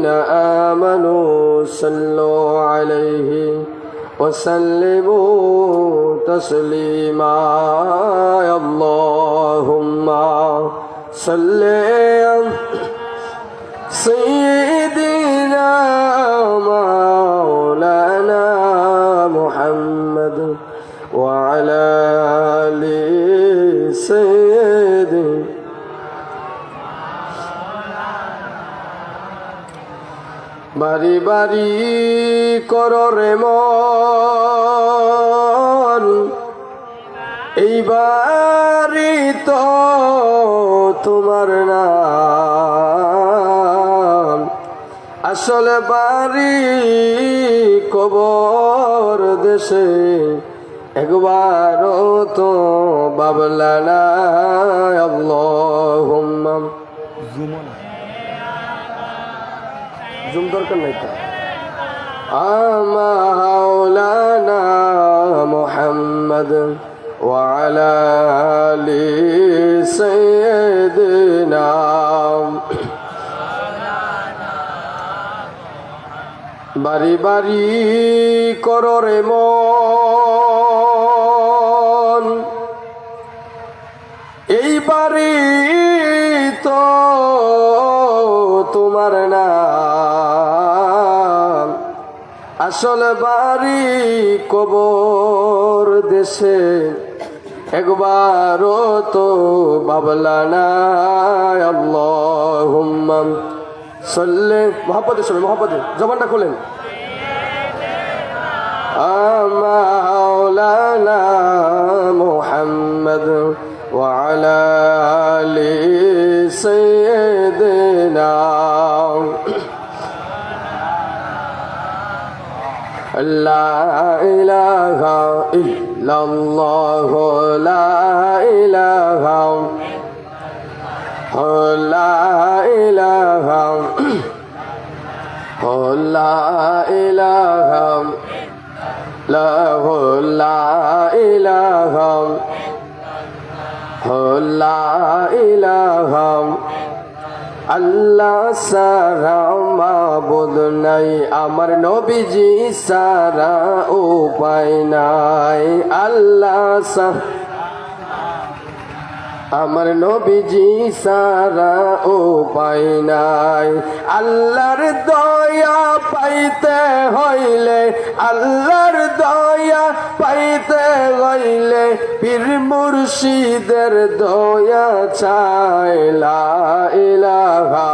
الذين آمنوا صلوا عليه وسلموا تسليما اللهم صل سيدنا مولانا محمد وعلى آل سيدنا বারি বারি করো রে মন এইবারই তো তোমার নাম আসলে বাড়ি কবর দেশে একবারও তো বাবলা না আল্লাহুম্মা জুম দরকার নাই তো মাওলানা মুহাম্মদ ওয়া আলা আলি সাইয়্যিদিনা বারি বারি করো রে মন এই বাড়ি তো তোমার নাম আসলে বাড়ি কবর দেশে একবারও তো বাবলা না আল্লাহুম্মা সাল্লি মুহাব্বতে সবাই মুহাব্বতে জবানটা খুলেন মাওলানা মুহাম্মদ ওয়া আলা আলি সাইয়্যিদিনা লা ইলাহা ইল্লাল্লাহ লা ইলাহা লা ইলাহা লা ইলাহা লা ইলাহা লা ইলাহা আল্লাহ সারা মাবুদ নাই আমার নবীজি সারা উপায় নাই আল্লাহ আমার নবীজি সারা উপায় নাই আল্লাহর দয়া পাইতে হইলে আল্লাহর দয়া পাইতে হইলে পীর মুর্শিদের দয়া চাই লা ইলাহা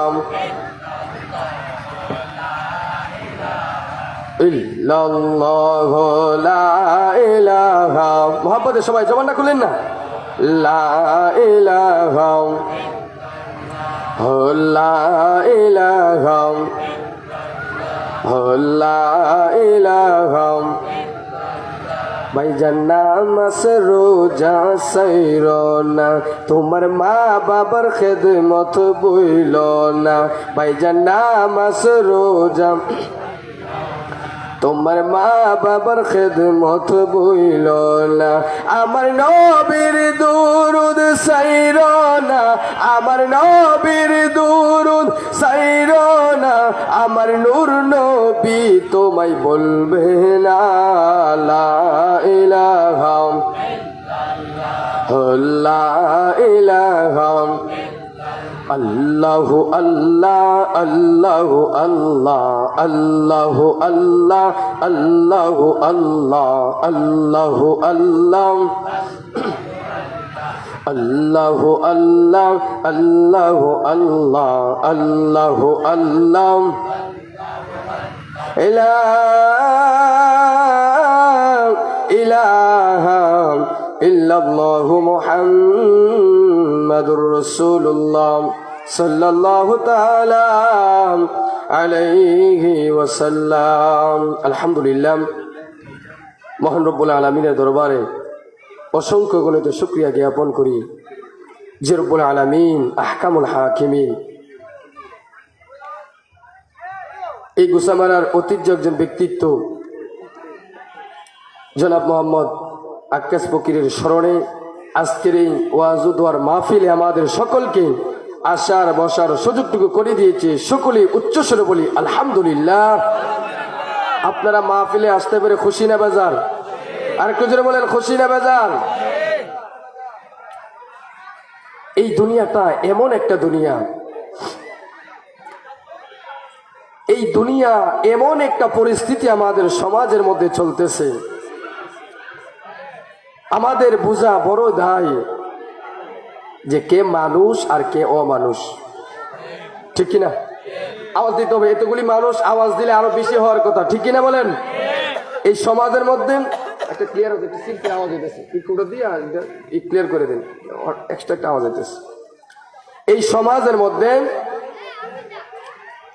ইল্লাল্লাহ লা ইলাহা মুহাব্বতে সবাই জবানটা খুলেন না লা ইলাহা লা ইলাহা লা ইলাহা ভাইজান নামাজ রোজা সাইরো না তোমার মা বাবার খেদমত বইলো না ভাইজান নামাজ রোজা তোমার মা বাবার খেদমত বইল না আমার নবীর দুরুদ সাইরো না আমার নবীর দুরুদ সাইরো না আমার নূর নবী তোমায় বলবে না লা ইলাহা লা ইলাহা আল্লাহু আল্লাহ আল্লাহু আল্লাহ আল্লাহু আল্লাহ আল্লাহু আল্লাহ আল্লাহু আল্লাহ আল্লাহু আল্লাহ আল্লাহু আল্লাহ আল্লাহু আল্লাহ ইলাহা ইল্লাল্লাহু মুহাম্মাদুর রাসূলুল্লাহ সাল্লাল্লাহু তাআলা আলাইহি ওয়াসাল্লাম। আলহামদুলিল্লাহ, মহান রব্বুল আলামিনের দরবারে অসংখ্য গণিত শুকরিয়া জ্ঞাপন করি যে রব্বুল আলামিন আহকামুল হাকিমিন এই গুসামারার ঐতিহ্য একজন ব্যক্তিত্ব জনাব মোহাম্মদ আক্কাস ফকিরের স্মরণে আজকের এই ওয়াজ ও দোয়ার মাহফিলে আমাদের সকলকে আসার বসার সুযোগটুকু করে দিয়েছে। সকলেই উচ্চস্বরে বলি আলহামদুলিল্লাহ। আপনারা মাহফিলে আসতে পেরে খুশি না বেজার? আর একটু জোরে বলেন খুশি না বেজার? এই দুনিয়াটা এমন একটা দুনিয়া, এই দুনিয়া এমন একটা পরিস্থিতি আমাদের সমাজের মধ্যে চলতেছে, আমাদের বোঝা বড় দায় যে কে মানুষ আর কে অমানুষ, ঠিক কিনা? আওয়াজ দিতে হবে, এতগুলি মানুষ আওয়াজ দিলে আরো বেশি হওয়ার কথা, ঠিক কিনা বলেন? এই সমাজের মধ্যে একটা ক্লিয়ার হচ্ছে, সিম্পল আওয়াজ হইতেছে, ইকুটা দিয়ে ক্লিয়ার করে দিন, এক্সট্রা একটা আওয়াজ হইতেছে। এই সমাজের মধ্যে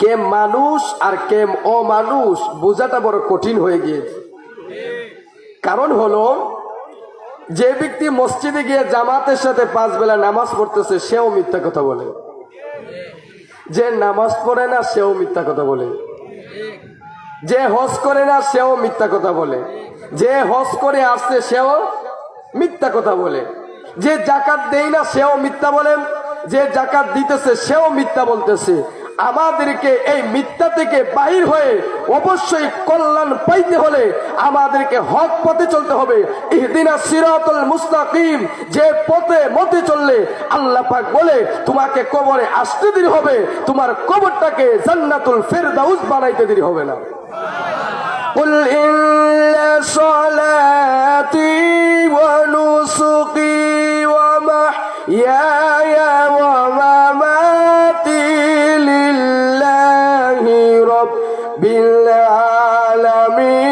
কে মানুষ আর কে অমানুষ বোঝাটা বড় কঠিন হয়ে গিয়েছে। কারণ হলো, যে ব্যক্তি মসজিদে গিয়ে জামাতের সাথে 5 বেলা নামাজ পড়তেছে সেও মিথ্যা কথা বলে, যে নামাজ পড়ে না সেও মিথ্যা কথা বলে, যে হজ করে না সেও মিথ্যা কথা বলে, যে হজ করে আসছে সেও মিথ্যা কথা বলে, যে জাকাত দেয় না সেও মিথ্যা বলে, যে জাকাত দিতেছে সেও মিথ্যা বলতেছে। আমাদেরকে এই মিথ্যা থেকে বাহির হয়ে অবশ্যই কল্যাণ পাইতে হলে আমাদেরকে হক পথে চলতে হবে। ইহদিনাস সিরাতাল মুস্তাকিম, যে পথে মতে চললে আল্লাহ পাক বলে তোমাকে কবরে আসতে দেরি হবে, তোমার কবরটাকে জান্নাতুল ফেরদাউস বানাইতে দেরি হবে না। কুল ইন্না সালাতি ওয়া নুসুকি ওয়া মাহইয়ায়া ওয়া মামাতি লিল্লাহি রাব্বিল আলামিন।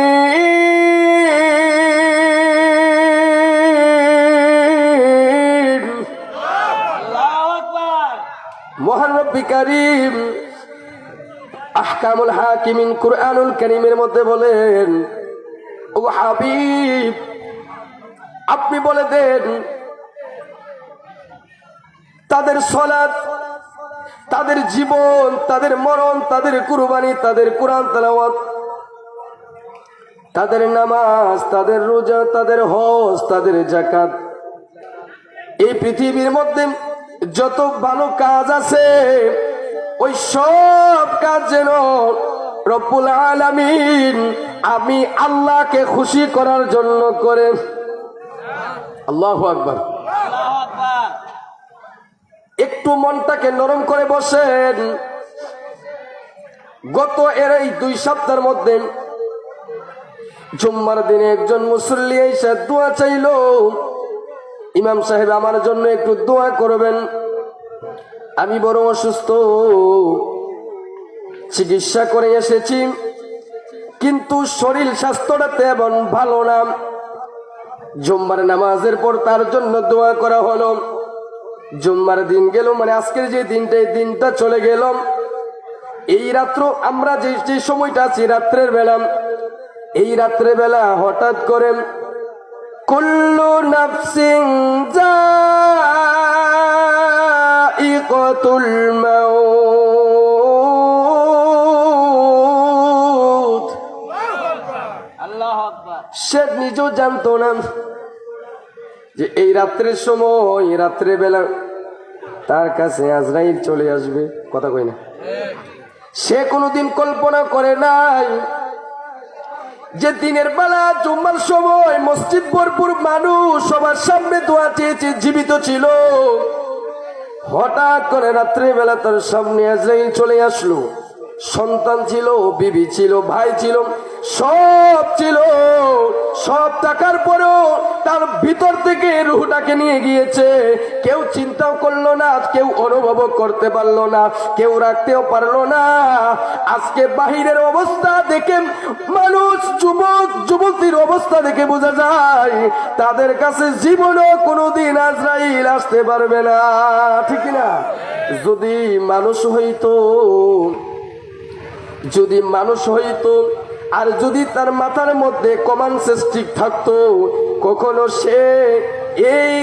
আল্লাহু আকবার। মহান রব্বি কারীম আহকামুল হাকিমিন কুরআনুল কারীমের মধ্যে বলেন, ও হাবিব আপনি বলে দেন তাদের সালাত, তাদের জীবন, তাদের মরণ, তাদের কুরবানি, তাদের কোরআন তেলাওয়াত, তাদের নামাজ, তাদের রোজা, তাদের হজ, তাদের যাকাত, এই পৃথিবীর মধ্যে যত ভালো কাজ আছে ওই সব কাজ যেন রব্বুল আলামিন আমি আল্লাহকে খুশি করার জন্য করে। আল্লাহু আকবার। একটু মনটাকে নরম করে বসেন। গত এই 2 সপ্তাহের মধ্যে জুম্মার দিনে একজন মুসল্লি এসে দোয়া চাইলো, ইমাম সাহেব আমার জন্য একটু দোয়া করবেন, আমি বড় অসুস্থ, চিকিৎসা করে এসেছি কিন্তু শরীর স্বাস্থ্যটা তেমন ভালো না। জুম্মার নামাজের পর তার জন্য দোয়া করা হলো। জুম্মার দিন গেল, মানে আজকের যে দিনটা, এই দিনটা চলে গেল। এই রাত্র আমরা যে সময়টা আছি রাত্রের বেলা, এই রাত্রে বেলা হঠাৎ করে কুল্লু নাফসিন যায়িকাতুল মাউত, আল্লাহু আকবার। সে নিজেও জানতো না যে এই রাত্রের সময়, রাত্রে বেলা তার কাছে আজরাইল চলে আসবে। কথা কই না? সে কোনোদিন কল্পনা করে নাই যে দিনের বেলা জুম্মার সময় মসজিদ ভরপুর মানুষ সবার সামনে দোয়া চেয়েছে, জীবিত ছিল। হঠাৎ করে রাত্রে বেলা তার সামনে আজরাইল চলে আসলো। সন্তান ছিল, বিবি ছিল, ভাই ছিল, সব ছিল। সব টাকার পরেও তার ভিতর থেকে রুহটাকে নিয়ে গিয়েছে। কেউ চিন্তাও করলো না, কেউ অনুভব করতে পারলো না, কেউ রাখতেও পারলো না। আজকে বাহিরের অবস্থা দেখে মানুষ, যুবক যুবতীর অবস্থা দেখে বোঝা যায় তাদের কাছে জীবনও কোনোদিন আজরাইল আসতে পারবে না, ঠিক না? যদি মানুষ হইতো আর যদি তার মাথার মধ্যে কমন সেন্স ঠিক থাকতো, কখনো সে এই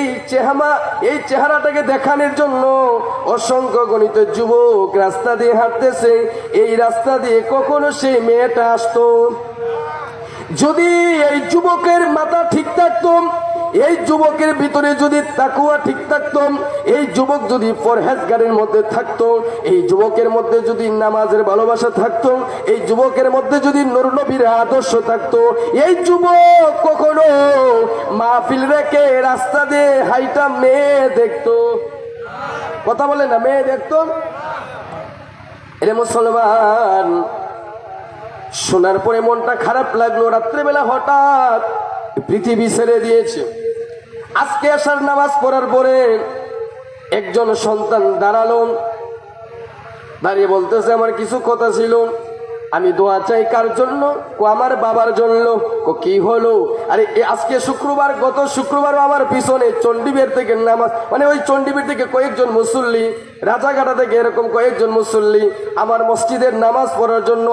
চেহারাটাকে দেখানোর জন্য অসংখ্য গণিত যুবক রাস্তা দিয়ে হাঁটতেছে, এই রাস্তা দিয়ে কখনো সেই মেয়েটা আসতো। যদি এই যুবকের মাথা ঠিক থাকতো, এই যুবকের ভিতরে যদি তাকওয়া ঠিক থাকতো, এই যুবক যদি পরহেজগারের মধ্যে থাকতো, এই যুবকের মধ্যে যদি নামাজের ভালোবাসা থাকতো, এই যুবকের মধ্যে যদি নূর নবীর আদর্শ থাকতো, এই যুবক কখনো মাহফিল রেখে রাস্তা দিয়ে হাইটা মেয়ে দেখতো। কথা বলে না, মেয়ে দেখতো। এরে মুসলমান, শোনার পরে মনটা খারাপ লাগলো। রাত্রেবেলা হঠাৎ পৃথিবী ছেড়ে দিয়েছে। আজকে আসার নামাজ পড়ার পরে একজন সন্তান দাঁড়ালো, দাঁড়িয়ে বলতেছে আমার কিছু কথা ছিল, আমি দোয়া চাই। কার জন্য? আমার বাবার জন্য। কি হলো? আরে আজকে শুক্রবার, গত শুক্রবারও আমার পিছনে চণ্ডীবের থেকে নামাজ, মানে ওই চণ্ডীবের থেকে কয়েকজন মুসল্লি, রাজাঘাটা থেকে এরকম কয়েকজন মুসল্লি আমার মসজিদের নামাজ পড়ার জন্য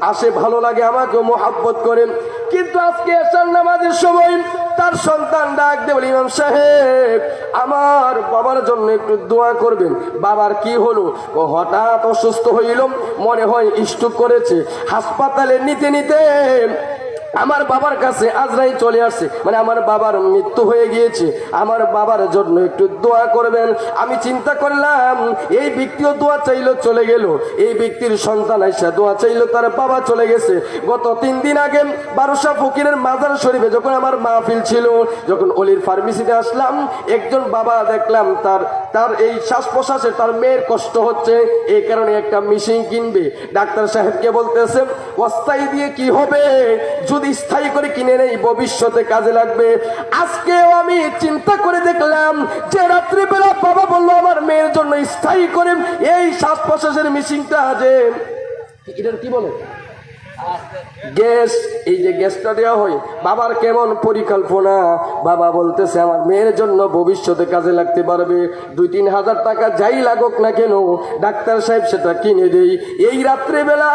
আসে ভালো লাগে, আমাকেও মোহাব্বত করেন। কিন্তু আজকে এশার নামাজের সময় তার সন্তান ডাক দিয়ে বলে, ইমাম সাহেব আমার বাবার জন্য একটু দোয়া করবেন। বাবার কি হলো? ও হঠাৎ অসুস্থ হইল, মনে হয় স্ট্রোক করেছে। হাসপাতালে নিতে নিতে আমার বাবার কাছে আজরাইল চলে আসছে, মানে আমার বাবার মৃত্যু হয়ে গিয়েছে, আমার বাবার জন্য একটু দোয়া করবেন। আমি চিন্তা করলাম এই ব্যক্তিও দোয়া চাইলো, চলে গেল। এই ব্যক্তির সন্তান আইসা দোয়া চাইলো, তার বাবা চলে গেছে। গত 3 দিন আগে বারোশা ফকিরের মাজার শরীফে যখন আমার মাহফিল ছিল, যখন অলির ফার্মেসিতে আসলাম, একজন বাবা দেখলাম তার এই শ্বাস প্রশ্বাসে তার মেয়ের কষ্ট হচ্ছে, এই কারণে একটা মেশিন কিনবে। ডাক্তার সাহেবকে বলতেছে অস্থায়ী দিয়ে কি হবে, যদি স্থায়ী করে কিনে নেই ভবিষ্যতে কাজে লাগবে। আজকেও আমি চিন্তা করে দেখলাম যে রাত্রিবেলা বাবা বললো আমার মেয়ের জন্য স্থায়ী করে এই শ্বাস প্রশ্বাসের মেশিনটা, যে এটার কি বলে গ্যাস, এই যে গ্যাসটা দেওয়া হয়, বাবার কেমন পরিকল্পনা। বাবা বলতেছে আমার মেয়ের জন্য ভবিষ্যতে কাজে লাগতে পারবে, 2-3 হাজার টাকা যাই লাগুক না কেন ডাক্তার সাহেব সেটা কিনে দেই। এই রাত্রেবেলা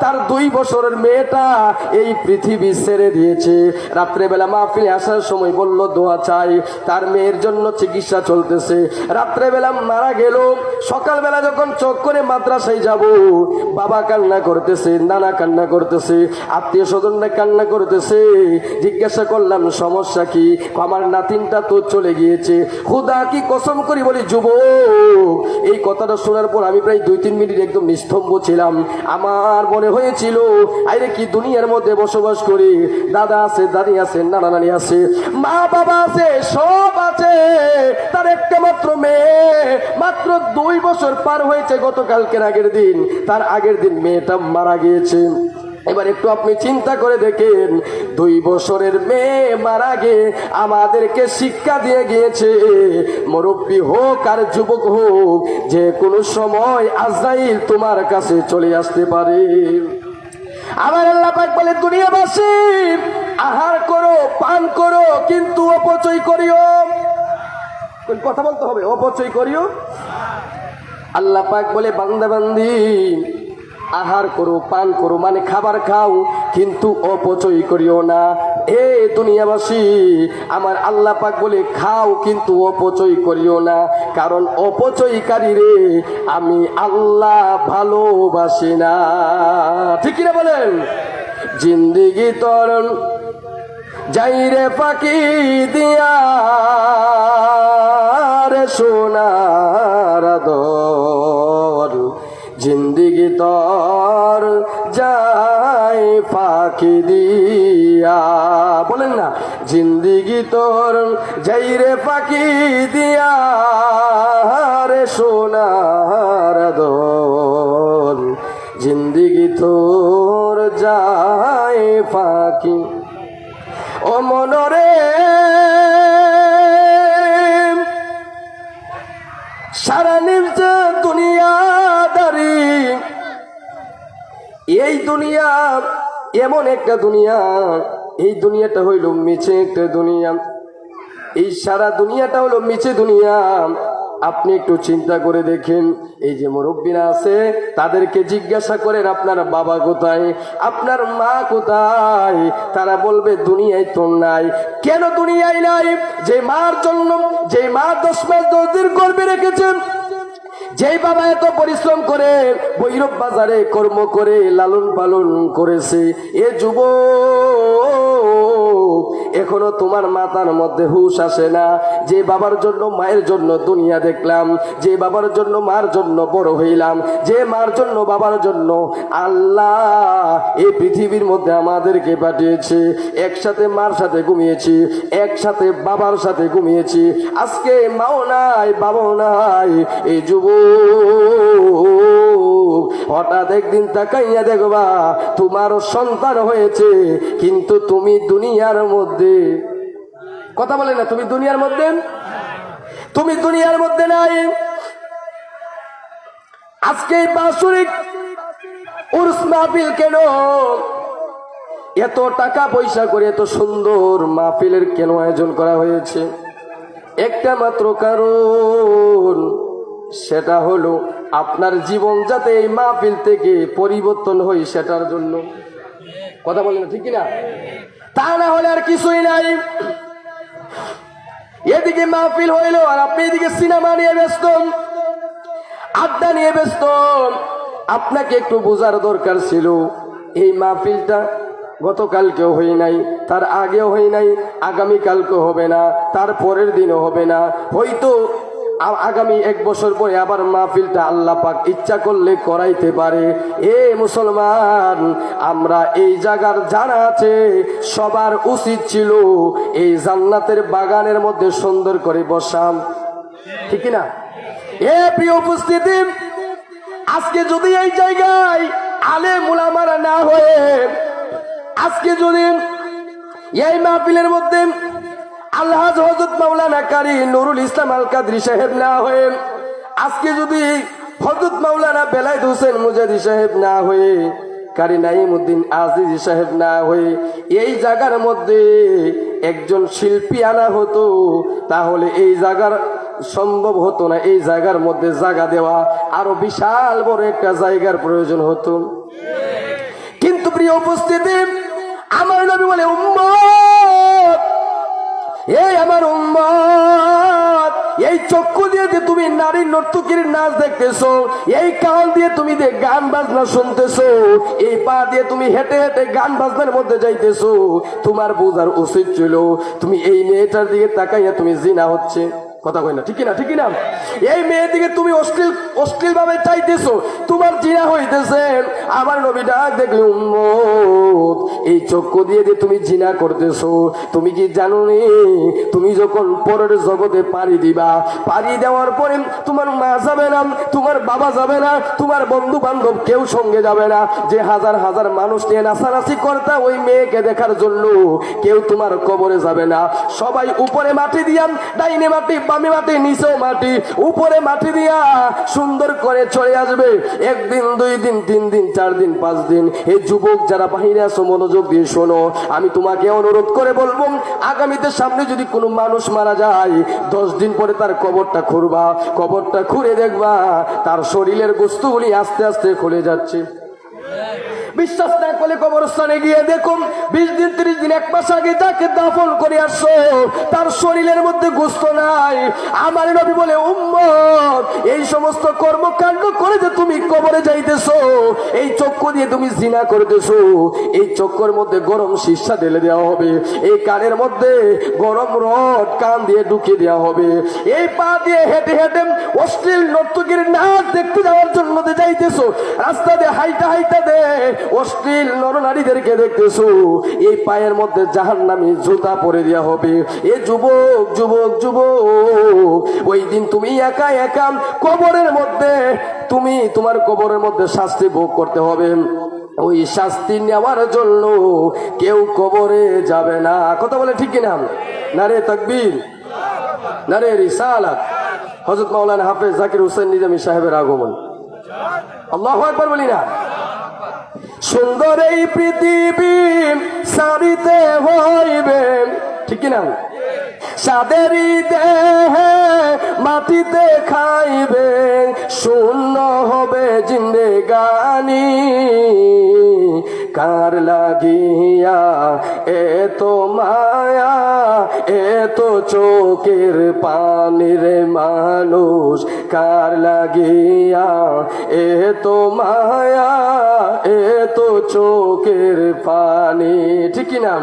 তার 2 বছরের মেয়েটা এই পৃথিবী ছেড়ে দিয়েছে। রাত্রেবেলা মাহফিলে আসার সময় বলল দোয়া চাই, তার মেয়ের জন্য চিকিৎসা চলতেছে। রাত্রেবেলা মারা গেল। সকালবেলা যখন চোখ করে মাদ্রাসায় যাব, বাবা কান্না করতেছে, নানা কান্না করতেছে, আত্মীয় স্বজনরা কান্না করতেছে। জিজ্ঞাসা করলাম সমস্যা কি? আমার নাতিনটা তো চলে গিয়েছে। খুদা কি কসম করি বলি যুবক, এই কথাটা শোনার পর আমি প্রায় 2-3 মিনিট একদম নিস্তব্ধ ছিলাম। আমার মনে হয়েছিল আরে কি দুনিয়ার মধ্যে বসবাস করি, দাদা আছে, দাদি আছে, নানা নানি আছে, মা বাবা আছে, সব আছে, তার একটা মাত্র মেয়ে, মাত্র 2 বছর পার হয়েছে গতকালকের আগের দিন, তার আগের দিন মেয়েটা মারা গিয়েছে। এবার একটু আপনি চিন্তা করে দেখেন, 2 বছরের মেয়ে মারা গিয়ে আমাদেরকে শিক্ষা দিয়ে গিয়েছে, মুরব্বী হোক আর যুবক হোক, যে কোনো সময় আজরাইল তোমার কাছে চলে আসতে পারে। আমার আল্লাহ পাক বলে দুনিয়াবাসী আহার করো, পান করো, কিন্তু অপচয় করিও। কথা বলতে হবে, অপচয় করিও। আল্লাহ পাক বলে বান্দা বান্দি আহার করো, পান করো, মানে খাবার খাও, কিন্তু অপচয় করিও না। এ দুনিয়াবাসী আমার আল্লাহ পাক বলে খাও কিন্তু অপচয় করিও না, কারণ অপচয়কারী রে আমি আল্লাহ ভালোবাসি না। ঠিক কিনা বলেন? জিন্দিগি তরণ যাইরে পাখি দিয়া রে সোনার দর, জিন্দিগি তর যাই পাখি দিয়া। বলেন না, জিন্দিগি তোর যাই রে পাখি দিয়া রে সোনার দর, জিন্দিগি তোর যাই পাখি। ও মনরে সারা নির্জা দুনিয়াদারি, এই দুনিয়া এমন একটা দুনিয়া, এই দুনিয়াটা হইল মিছে একটা দুনিয়া, এই সারা দুনিয়াটা হলো মিছে দুনিয়া। আপনি একটু চিন্তা করে দেখেন, এই যে মুরব্বীরা আছে তাদেরকে জিজ্ঞাসা করেন আপনার বাবা কোথায়, আপনার মা কোথায়, তারা বলবে দুনিয়ায় তো নাই। কেন দুনিয়ায় নাই? যে মার জন্য, যে মা 10 মাস 10 দিন গর্ভে রেখেছেন, যেই বাবা এত পরিশ্রম করে ভৈরব বাজারে কর্ম করে লালন পালন করেছে, এ যুবক এখনো তোমার মাথার মধ্যে হুঁশ আসে না। যে বাবার জন্য মায়ের জন্য দুনিয়া দেখলাম, যে বাবার জন্য মার জন্য বড় হইলাম, যে মার জন্য বাবার জন্য আল্লাহ এই পৃথিবীর মধ্যে আমাদেরকে পাঠিয়েছে, একসাথে মার সাথে ঘুমিয়েছি, একসাথে বাবার সাথে ঘুমিয়েছি, আজকে মাও নাই বাবাও নাই। এই যুবক হঠাৎ একদিন তাকাইয়া দেখবা তোমারও সন্তান হয়েছে, কিন্তু তুমি দুনিয়ার মধ্যে, কথা বলে না, তুমি দুনিয়ার মধ্যে, তুমি দুনিয়ার মধ্যে নাই। আজকে বাৎসরিক উরস মাহফিল কেন, এত টাকা পয়সা করে এত সুন্দর মাহফিলের কেন আয়োজন করা হয়েছে? একটা মাত্র কারণ, সেটা হলো আপনার জীবন যাতে এই মাহফিল থেকে পরিবর্তন হয় সেটার জন্য। কথা বলেন ঠিক কিনা? তা না হলে আর কিছুই নাই। এদিকে মাহফিল হইল আর আপনি এদিকে সিনেমা নিয়ে ব্যস্ত, আড্ডা নিয়ে ব্যস্ত। আপনাকে একটু বোঝার দরকার ছিল, এই মাহফিলটা গতকালকেও হয় নাই, তার আগেও হয় নাই, আগামীকালকেও হবে না, তার পরের দিনও হবে না, হয়তো আগামী 1 বছর পরে আবার মাহফিলটা আল্লাহ পাক ইচ্ছা করলে করাইতে পারে। এ মুসলমান, আমরা এই জায়গার যারা আছে সবার উচিত ছিল এই জান্নাতের বাগানের মধ্যে সুন্দর করে বসাম, ঠিক না? এ প্রিয় উপস্থিতি, আজকে যদি এই জায়গায় আলেম উলামারা না হয়ে, আজকে যদি এই মাহফিলের মধ্যে আলহাজ হযরত মাওলানা কারি নুরুল ইসলাম আল কাদরি সাহেব না হয়ে, আজকে যদি হযরত মাওলানা বেলায়েত হোসেন মুজাদি সাহেব না হয়ে, কারি নাইমউদ্দিন আজিজি সাহেব না হয়ে এই জায়গার মধ্যে একজন শিল্পী আনা হতো, তাহলে এই জায়গার সম্ভব হতো না। এই জায়গার মধ্যে জায়গা দেওয়া আরো বিশাল বড় একটা জায়গার প্রয়োজন হতো। কিন্তু প্রিয় উপস্থিতি, আমার নবী বলে, উম্মত, এই আমার উম্মত, এই চক্ষু দিয়ে যে তুমি নারী নর্তকীর নাচ দেখতেছো, এই কান দিয়ে তুমি যে গান বাজনা শুনতেছো, এই পা দিয়ে তুমি হেঁটে হেঁটে গান বাজনার মধ্যে যাইতেছো, তোমার বোঝার উচিত ছিল তুমি এই মেয়েটার দিকে তাকাইয়া তুমি জিনা হচ্ছে, কথা কই না, ঠিক না? ঠিক না? এই মেয়ের দিকে তুমি অশ্লীল ভাবে চাইতেছো, তোমার জিনা হইতেছে। আমার নবী ডাক দেখলে, উম্মত, এই চক্ষু দিয়ে যে তুমি জিনা করতেছো, তুমি কি জানো নি তুমি যখন পরের জগতে পাড়ি দিবা, পাড়ি দেওয়ার পরে তোমার মা যাবে না, তোমার বাবা যাবে না, তোমার বন্ধু বান্ধব কেউ সঙ্গে যাবে না। যে হাজার হাজার মানুষ নিয়ে নাচানাচি করতা ওই মেয়েকে দেখার জন্য, কেউ তোমার কবরে যাবে না। সবাই উপরে মাটি দিয়া, ডাইনে মাটি, বামে মাটি, নিচেও মাটি, উপরে মাটি দিয়া সুন্দর করে চলে আসবে। 1 দিন 2 দিন 3 দিন 4 দিন 5 দিন। এই যুবক যারা বাহিরে আছো, মনোযোগ দিয়ে শোনো, আমি তোমাকে অনুরোধ করে বলবো, আগামীতে সামনে যদি কোনো মানুষ মারা যায়, 10 দিন পরে তার কবরটা খুঁড়বা, কবরটা খুঁড়ে দেখবা তার শরীরের গোস্তগুলি আস্তে আস্তে খুলে যাচ্ছে। বিশ্বাস না করলে কবরস্থানে গিয়ে দেখুন, 20 দিন 30 দিন 1 মাস আগে তাকে দাফন করে আসছো, তার শরীরের মধ্যে গোস্ত নাই। আমার নবী বলে, উম্মত, এই সমস্ত কর্মকাণ্ড করে যে তুমি কবরে যাইতেছো, এই চক্ষু দিয়ে তুমি জিনা করতেছো, এই চক্ষুর মধ্যে গরম সীসা ঢেলে দেওয়া হবে, এই কানের মধ্যে গরম রড কান দিয়ে ঢুকিয়ে দেওয়া হবে, এই পা দিয়ে হেঁটে হেঁটে অশ্লীল নর্তকীর নাচ দেখতে যাওয়ার জন্য যাইতেছো, রাস্তা দিয়ে হাইটা হাইটা দে অশ্লীল নরনারীদেরকে দেখতেছো, এই পায়ের মধ্যে জাহান্নামী জুতা পরে দেওয়া হবে। এ যুবক যুবক যুবক, ওই দিন তুমি একা একা কবরের মধ্যে, তুমি তোমার কবরের মধ্যে শাস্তি ভোগ করতে হবে। ওই শাস্তি নেওয়ার জন্য কেউ কবরে যাবে না, কথা বলে ঠিক কিনা? নারে তাকবীর, নারে রিসালাত। হযরত মাওলানা হাফেজ জাকির হোসেন নিজামী সাহেবের আগমন। আল্লাহু আকবার বলি না? সুন্দর এই পৃথিবী সারিতে হইবে, ঠিক না? সাদেরই দেহে মাটিতে খাইবে, শূন্য হবে জিন্দেগানি, কার লাগিয়া এত মায়া, এত চোখের পানি রে মানুষ, কার লাগিয়া এত মায়া, এত চোখের পানি, ঠিক না?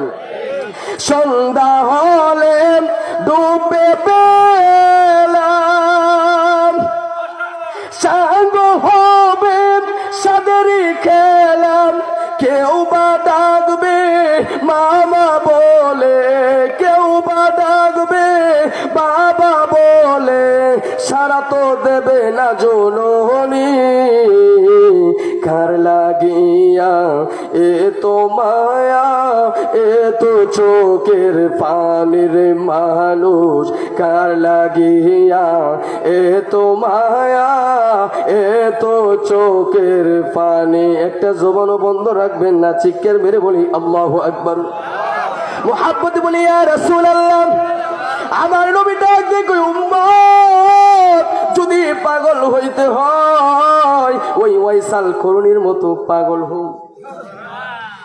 সন্ধ্যা হলে ডুবে পেলাম সাঙ্গ হবে সাদেরই খেলাম কেউ বা ডাকবে মামা বলে কেউ বা ডাকবে বাবা বলে সারা তো দেবে না জননী কার লাগিয়া এ তো মায়া এ তো চোখের পানির মানুষ কার লাগিয়া এ তো মায়া এ তো চোখের পানি একটা জবানও বন্ধ রাখবেন না চিৎকার মেরে বলি আল্লাহু আকবার মুহাব্বত বলি ইয়া রাসূলুল্লাহ আমার নবী ডাক দিয়ে কই উম্মত যদি পাগল হইতে হয় ওই ওয়াইসাল করুণীর মতো পাগল হও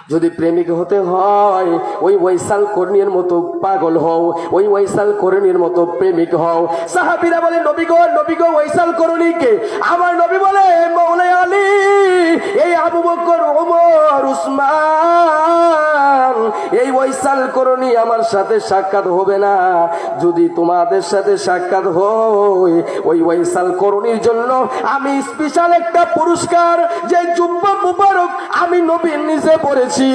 যদি প্রেমিক হতে হয় ওই ওয়াইসাল করণীর মতো পাগল হও ওই ওয়াইসাল করণীর মতো প্রেমিক হও সাহাবীরা বলে নবী গো ওয়াইসাল করণীকে আমার নবী বলে মওলা আলী এই আবু বকর ওমর উসমান এই ওয়াইসাল করণী আমার সাথে সাক্ষাৎ হবে না যদি তোমাদের সাথে সাক্ষাৎ হয় ওই ওয়াইসাল করণীর জন্য আমি স্পেশাল একটা পুরস্কার যে জুব্বা মুবারক আমি নবী নিজে পড়েছি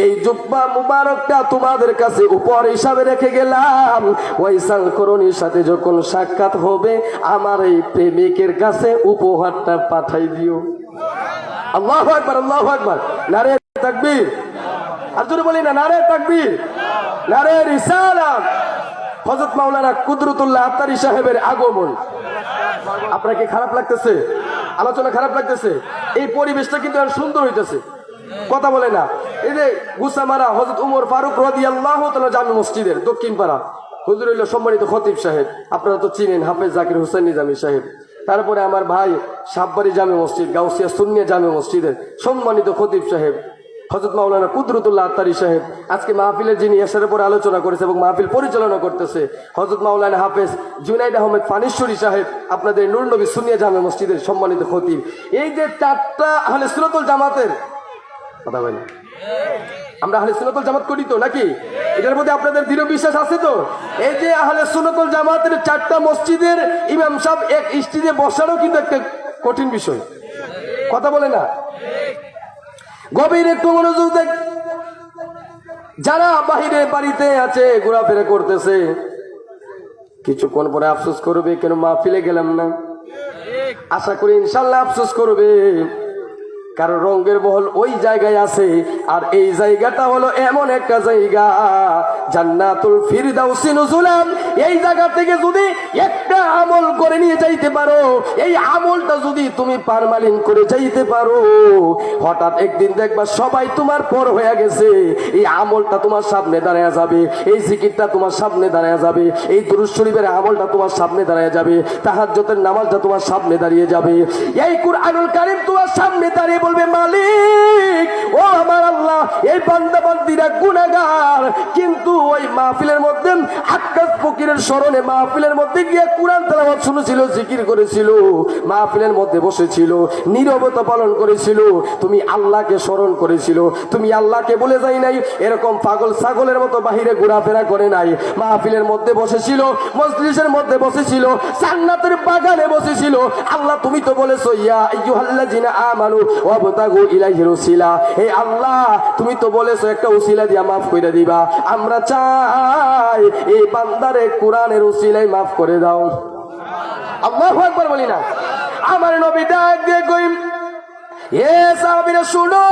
এই জুব্বা মুবারকটা তোমাদের কাছে উপহার হিসাবে রেখে গেলাম ওয়াইসাল করণীর সাথে যখন সাক্ষাৎ হবে আমার এই প্রেমিকের কাছে উপহারটা পাঠাই দিও আল্লাহু আকবার আল্লাহু আকবার নারে তাকবীর আর জোরে বলি না নারে তাকবীর নারে রিসালাত হযরত মাওলানা কুদরতুল্লাহ আত্তারি সাহেবের আগমন আপনার কি খারাপ লাগতেছে আলোচনা খারাপ লাগতেছে এই পরিবেশটা কিন্তু আর সুন্দর হইতেছে কথা বলে না এই যে গুসামারা হযরত উমর ফারুক রাদিয়াল্লাহু তাআলা জামে মসজিদের দক্ষিণ পাড়া হুজুর হইল সম্মানিত খতিব সাহেব আপনারা তো চিনেন হাফেজ জাকির হোসেন নিজামী সাহেব তারপরে আমার ভাই সাববাড়ি জামে মসজিদ গাউসিয়া সুন্নিয়া জামে মসজিদের সম্মানিত খতিব সাহেব হযরত মাওলানা কুদরতুল্লাহ আত্তারি সাহেব আজকে মাহফিলের যিনি এশারের পরে আলোচনা করেছে এবং মাহফিল পরিচালনা করতেছে হযরত মাওলানা হাফেজ জুনাইদ আহমেদ ফানেশ্বরী সাহেব আপনাদের নূর নবী সুন্নিয়া জামে মসজিদের সম্মানিত খতিব এই যে চারটা আহলে সুন্নাতুল জামাতের কথা বলেন আমরা আহলে সুন্নাতুল জামাত করি তো নাকি এটার মধ্যে আপনাদের দৃঢ় বিশ্বাস আছে তো এই যে আহলে সুন্নাতুল জামাতের চারটা মসজিদের ইমাম সাহেব এক স্টেজে বসারও কিন্তু একটা কঠিন বিষয় কথা বলে না গভীর একটু মনোযোগ দেখ যারা বাহিরে বাড়িতে আছে ঘোরাফেরা করতেছে কিছুক্ষণ পরে আফসোস করবে কেন মাহফিলে গেলাম না আশা করি ইনশাল্লাহ আফসোস করবে কারণ রঙের বহল ওই জায়গায় আছে আর এই জায়গাটা হলো এমন একটা জায়গা জান্নাতুল ফিরদাউসি নুজুলাম এই জায়গা থেকে যদি একটা আমল করে নিয়ে যাইতে পারো এই আমলটা যদি তুমি পারমানেন্ট করে যাইতে পারো হঠাৎ একদিন দেখবা সবাই তোমার পর হয়ে গেছে এই আমলটা তোমার সামনে দাঁড়ায় যাবে এই জিকিরটা তোমার সামনে দাঁড়ায় যাবে এই দুরূদ শরীফের আমলটা তোমার সামনে দাঁড়ায় যাবে তাহাজ্জুদের নামাজটা তোমার সামনে দাঁড়িয়ে যাবে এই কুরআনুল কারীম তোমার সামনে দাঁড়িয়ে বলবে মালিক ও আমার আল্লাহ এই বান্দা বান্দীরা গুনাহগার কিন্তু ওই মাহফিলের মধ্যে আক্কাস ফকিরের স্মরণে মাহফিলের মধ্যে গিয়ে কুরআন তেলাওয়াত শুনেছিল জিকির করেছিল মাহফিলের মধ্যে বসেছিল নীরবতা পালন করেছিল তুমি আল্লাহকে স্মরণ করেছিল তুমি আল্লাহকে বলে যাই নাই এরকম পাগল ছাগলের মতো বাহিরে ঘোরাফেরা করে নাই মাহফিলের মধ্যে বসেছিল মজলিসের মধ্যে বসেছিল জান্নাতের বাগানে বসেছিল আল্লাহ তুমি তো বলেছো ইয়া আইয়ুহাল্লাযিনা আমানু ওয়াবতাগু ইলাইহির ওসিলা হে আল্লাহ তুমি তো বলেছো একটা ওসিলা দিয়া maaf কইরা দিবা আমরা চাই এই বান্দারে কোরআনের ওসিলায় maaf করে দাও আল্লাহু আকবার বলি না আমার নবী ডাক দিয়ে কই হে সাহাবীরা শুনো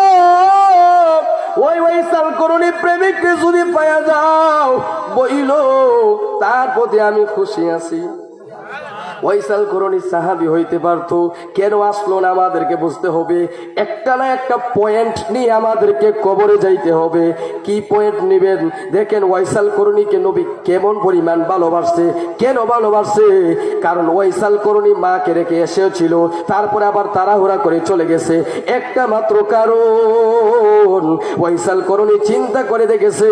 ওই সাল করুণী প্রেমিককে যদি পায়া যাও বইলো তার প্রতি আমি খুশি আছি ওয়াইসাল করণী সাহাবী হইতে পারতো কেন আসলো না আমাদেরকে বুঝতে হবে একটা না একটা পয়েন্ট নিয়ে আমাদেরকে কবরে যাইতে হবে কি পয়েন্ট নেবেন দেখেন ওয়াইসাল করণীকে নবী কেমন পরিমাণ ভালোবাসছে কেন ভালোবাসছে কারণ ওয়াইসাল করণী মাকে রেখে এসেছিল তারপরে আবার তাড়াহুড়া করে চলে গেছে একটা মাত্র কারণ ওয়াইসাল করণী চিন্তা করে দেখেছে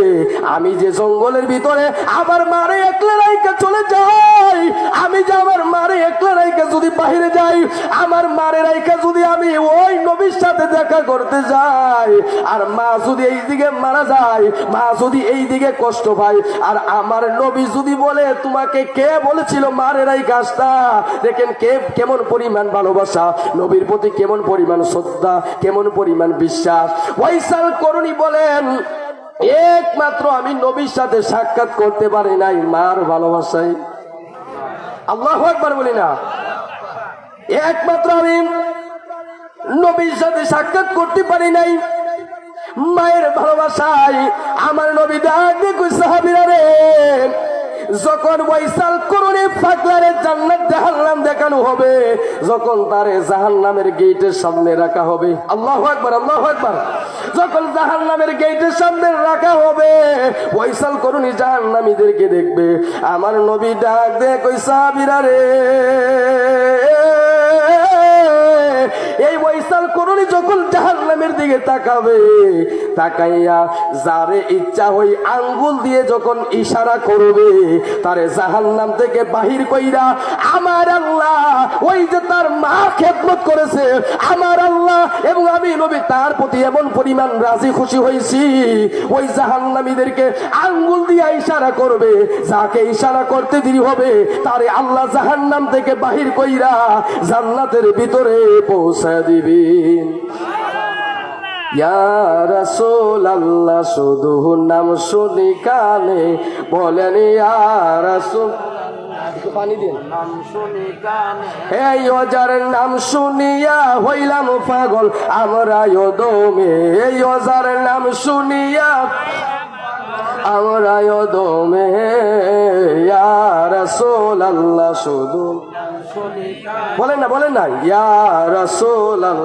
আমি যে জঙ্গলের ভিতরে আবার মারে একলা রাইকা চলে যাই আমি যে আমার মারে একলা রাইকা যদি বাহিরে যাই আমার মারে রাইকা যদি আমি ওই নবীর সাথে দেখা করতে যাই যায়, আর মা যদি এই দিকে মারা যায়, মা যদি এই দিকে কষ্ট পায়, আর আমার নবী যদি বলে তোমাকে কে বলেছিল মারের এই কাজটা, দেখেন কেমন পরিমাণ ভালোবাসা, নবীর প্রতি কেমন পরিমাণ শ্রদ্ধা, কেমন পরিমাণ বিশ্বাস। ওয়াইসাল করণী বলেন একমাত্র আমি নবীর সাথে সাক্ষাৎ করতে পারি নাই মার ভালোবাসায়। আল্লাহু আকবার বলি না। একমাত্র আমি নবীর সাথে সাক্ষাৎ করতে পারি নাই মায়ের ভালোবাসায়। আমার নবী ডাক দিয়ে কই সাহাবীরা রে, যখন ওয়াইসাল করণে পাগলারে জান্নাত জাহান্নাম দেখানো হবে, যখন তারে জাহান্নামের গেটের সামনে রাখা হবে, আল্লাহু আকবার আল্লাহু আকবার, যখন জাহান্নামের গেটের সামনে রাখা হবে, ওয়াইসাল করণী জাহান্নামীদেরকে দেখবে। আমার নবী ডাক দিয়ে কই সাহাবীরা রে, এই ওয়াইসাল করণী যখন জাহান্নামের দিকে তাকাবে, তাকাইয়া যারে ইচ্ছা হই আঙ্গুল দিয়ে যখন ইশারা করবে, তারে জাহান্নাম থেকে বাহির কইরা আমার আল্লাহ, ওই যে তার মা খেদমত করেছে, আমার আল্লাহ এবং আমি নবী তার প্রতি এমন পরিমাণ রাজি খুশি হয়েছি, ওই জাহান্নামীদেরকে আঙ্গুল দিয়ে ইশারা করবে, যাকে ইশারা করতে দেরি হবে তারে আল্লাহ জাহান্নাম থেকে বাহির কইরা জান্নাতের ভিতরে পৌঁছে দিবেন। ইয়া রাসূলুল্লাহ শুধু নাম শুনি কানে বলেন, ইয়া রাসূল পানি দিন, নাম শুনি কানে, এই ওজার নাম শুনিয়া হইলাম পাগল আমরা দমে, এই ওজার নাম শুনিয়া আমরা দমে, ইয়া রাসূলুল্লাহ শুধু বলেন না, বলেন না, ইয়া রাসূলুল্লাহ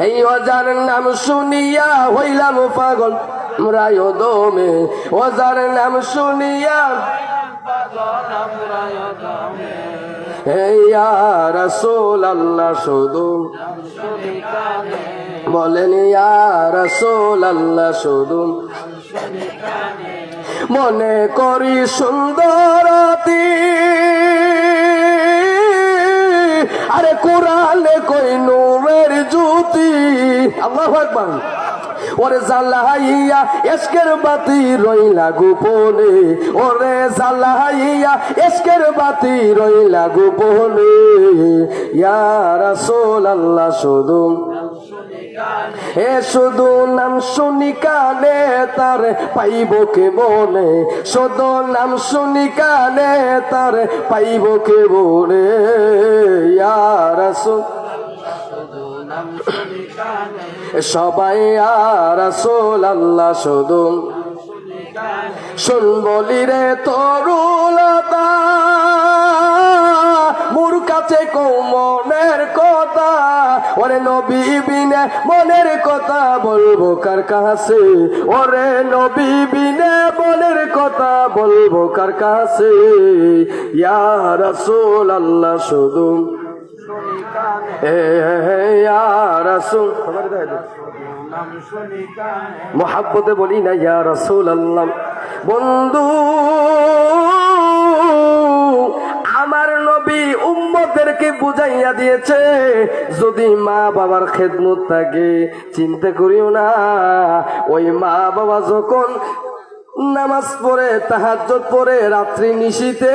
এই ওজার নাম শুনিয়া হইলাম পাগল আমরা দমে, ওজার নাম শুনিয়া ইয়া রাসূলুল্লাহ শুধু বলেন, ইয়া রাসূলুল্লাহ শুধু মনে করি সুন্দরতি, আরে কোরআনে কই নূরের জ্যোতি, আল্লাহু আকবার, ওরে জ্বালাইয়া এশকের বাতি রইলা গোপনে, ওরে জ্বালাইয়া এশকের বাতি রইলা গোপনে, ইয়া রাসূলুল্লাহ শুধু এ শুধু নাম শুনি কানে তার পাইব কে বনে, শুধু নাম শুনি কানে তার পাইব কে বনে, ইয়া রাসূল সবাই ইয়া রাসূলুল্লাহ শুধু শুন বলি রে তরুলতা, মোর কাছে কও মনের কথা, ওরে নবী বিনে মনের কথা বলবো কার কাছে, ওরে নবী বিনে মনের কথা বলবো কার কাছে, ইয়া রাসূলুল্লাহ শুধু ইয়া রাসূল মোহাব্বতে বলি না ইয়া রাসূলুল্লাহ। বন্ধু আমার নবী উম্মতদেরকে বুঝাইয়া দিয়েছে, যদি মা বাবার খেদমত থাকে চিন্তা করিও না, ওই মা বাবা যখন নামাজ পড়ে তাহাজ্জুদ পড়ে রাত্রি নিশিতে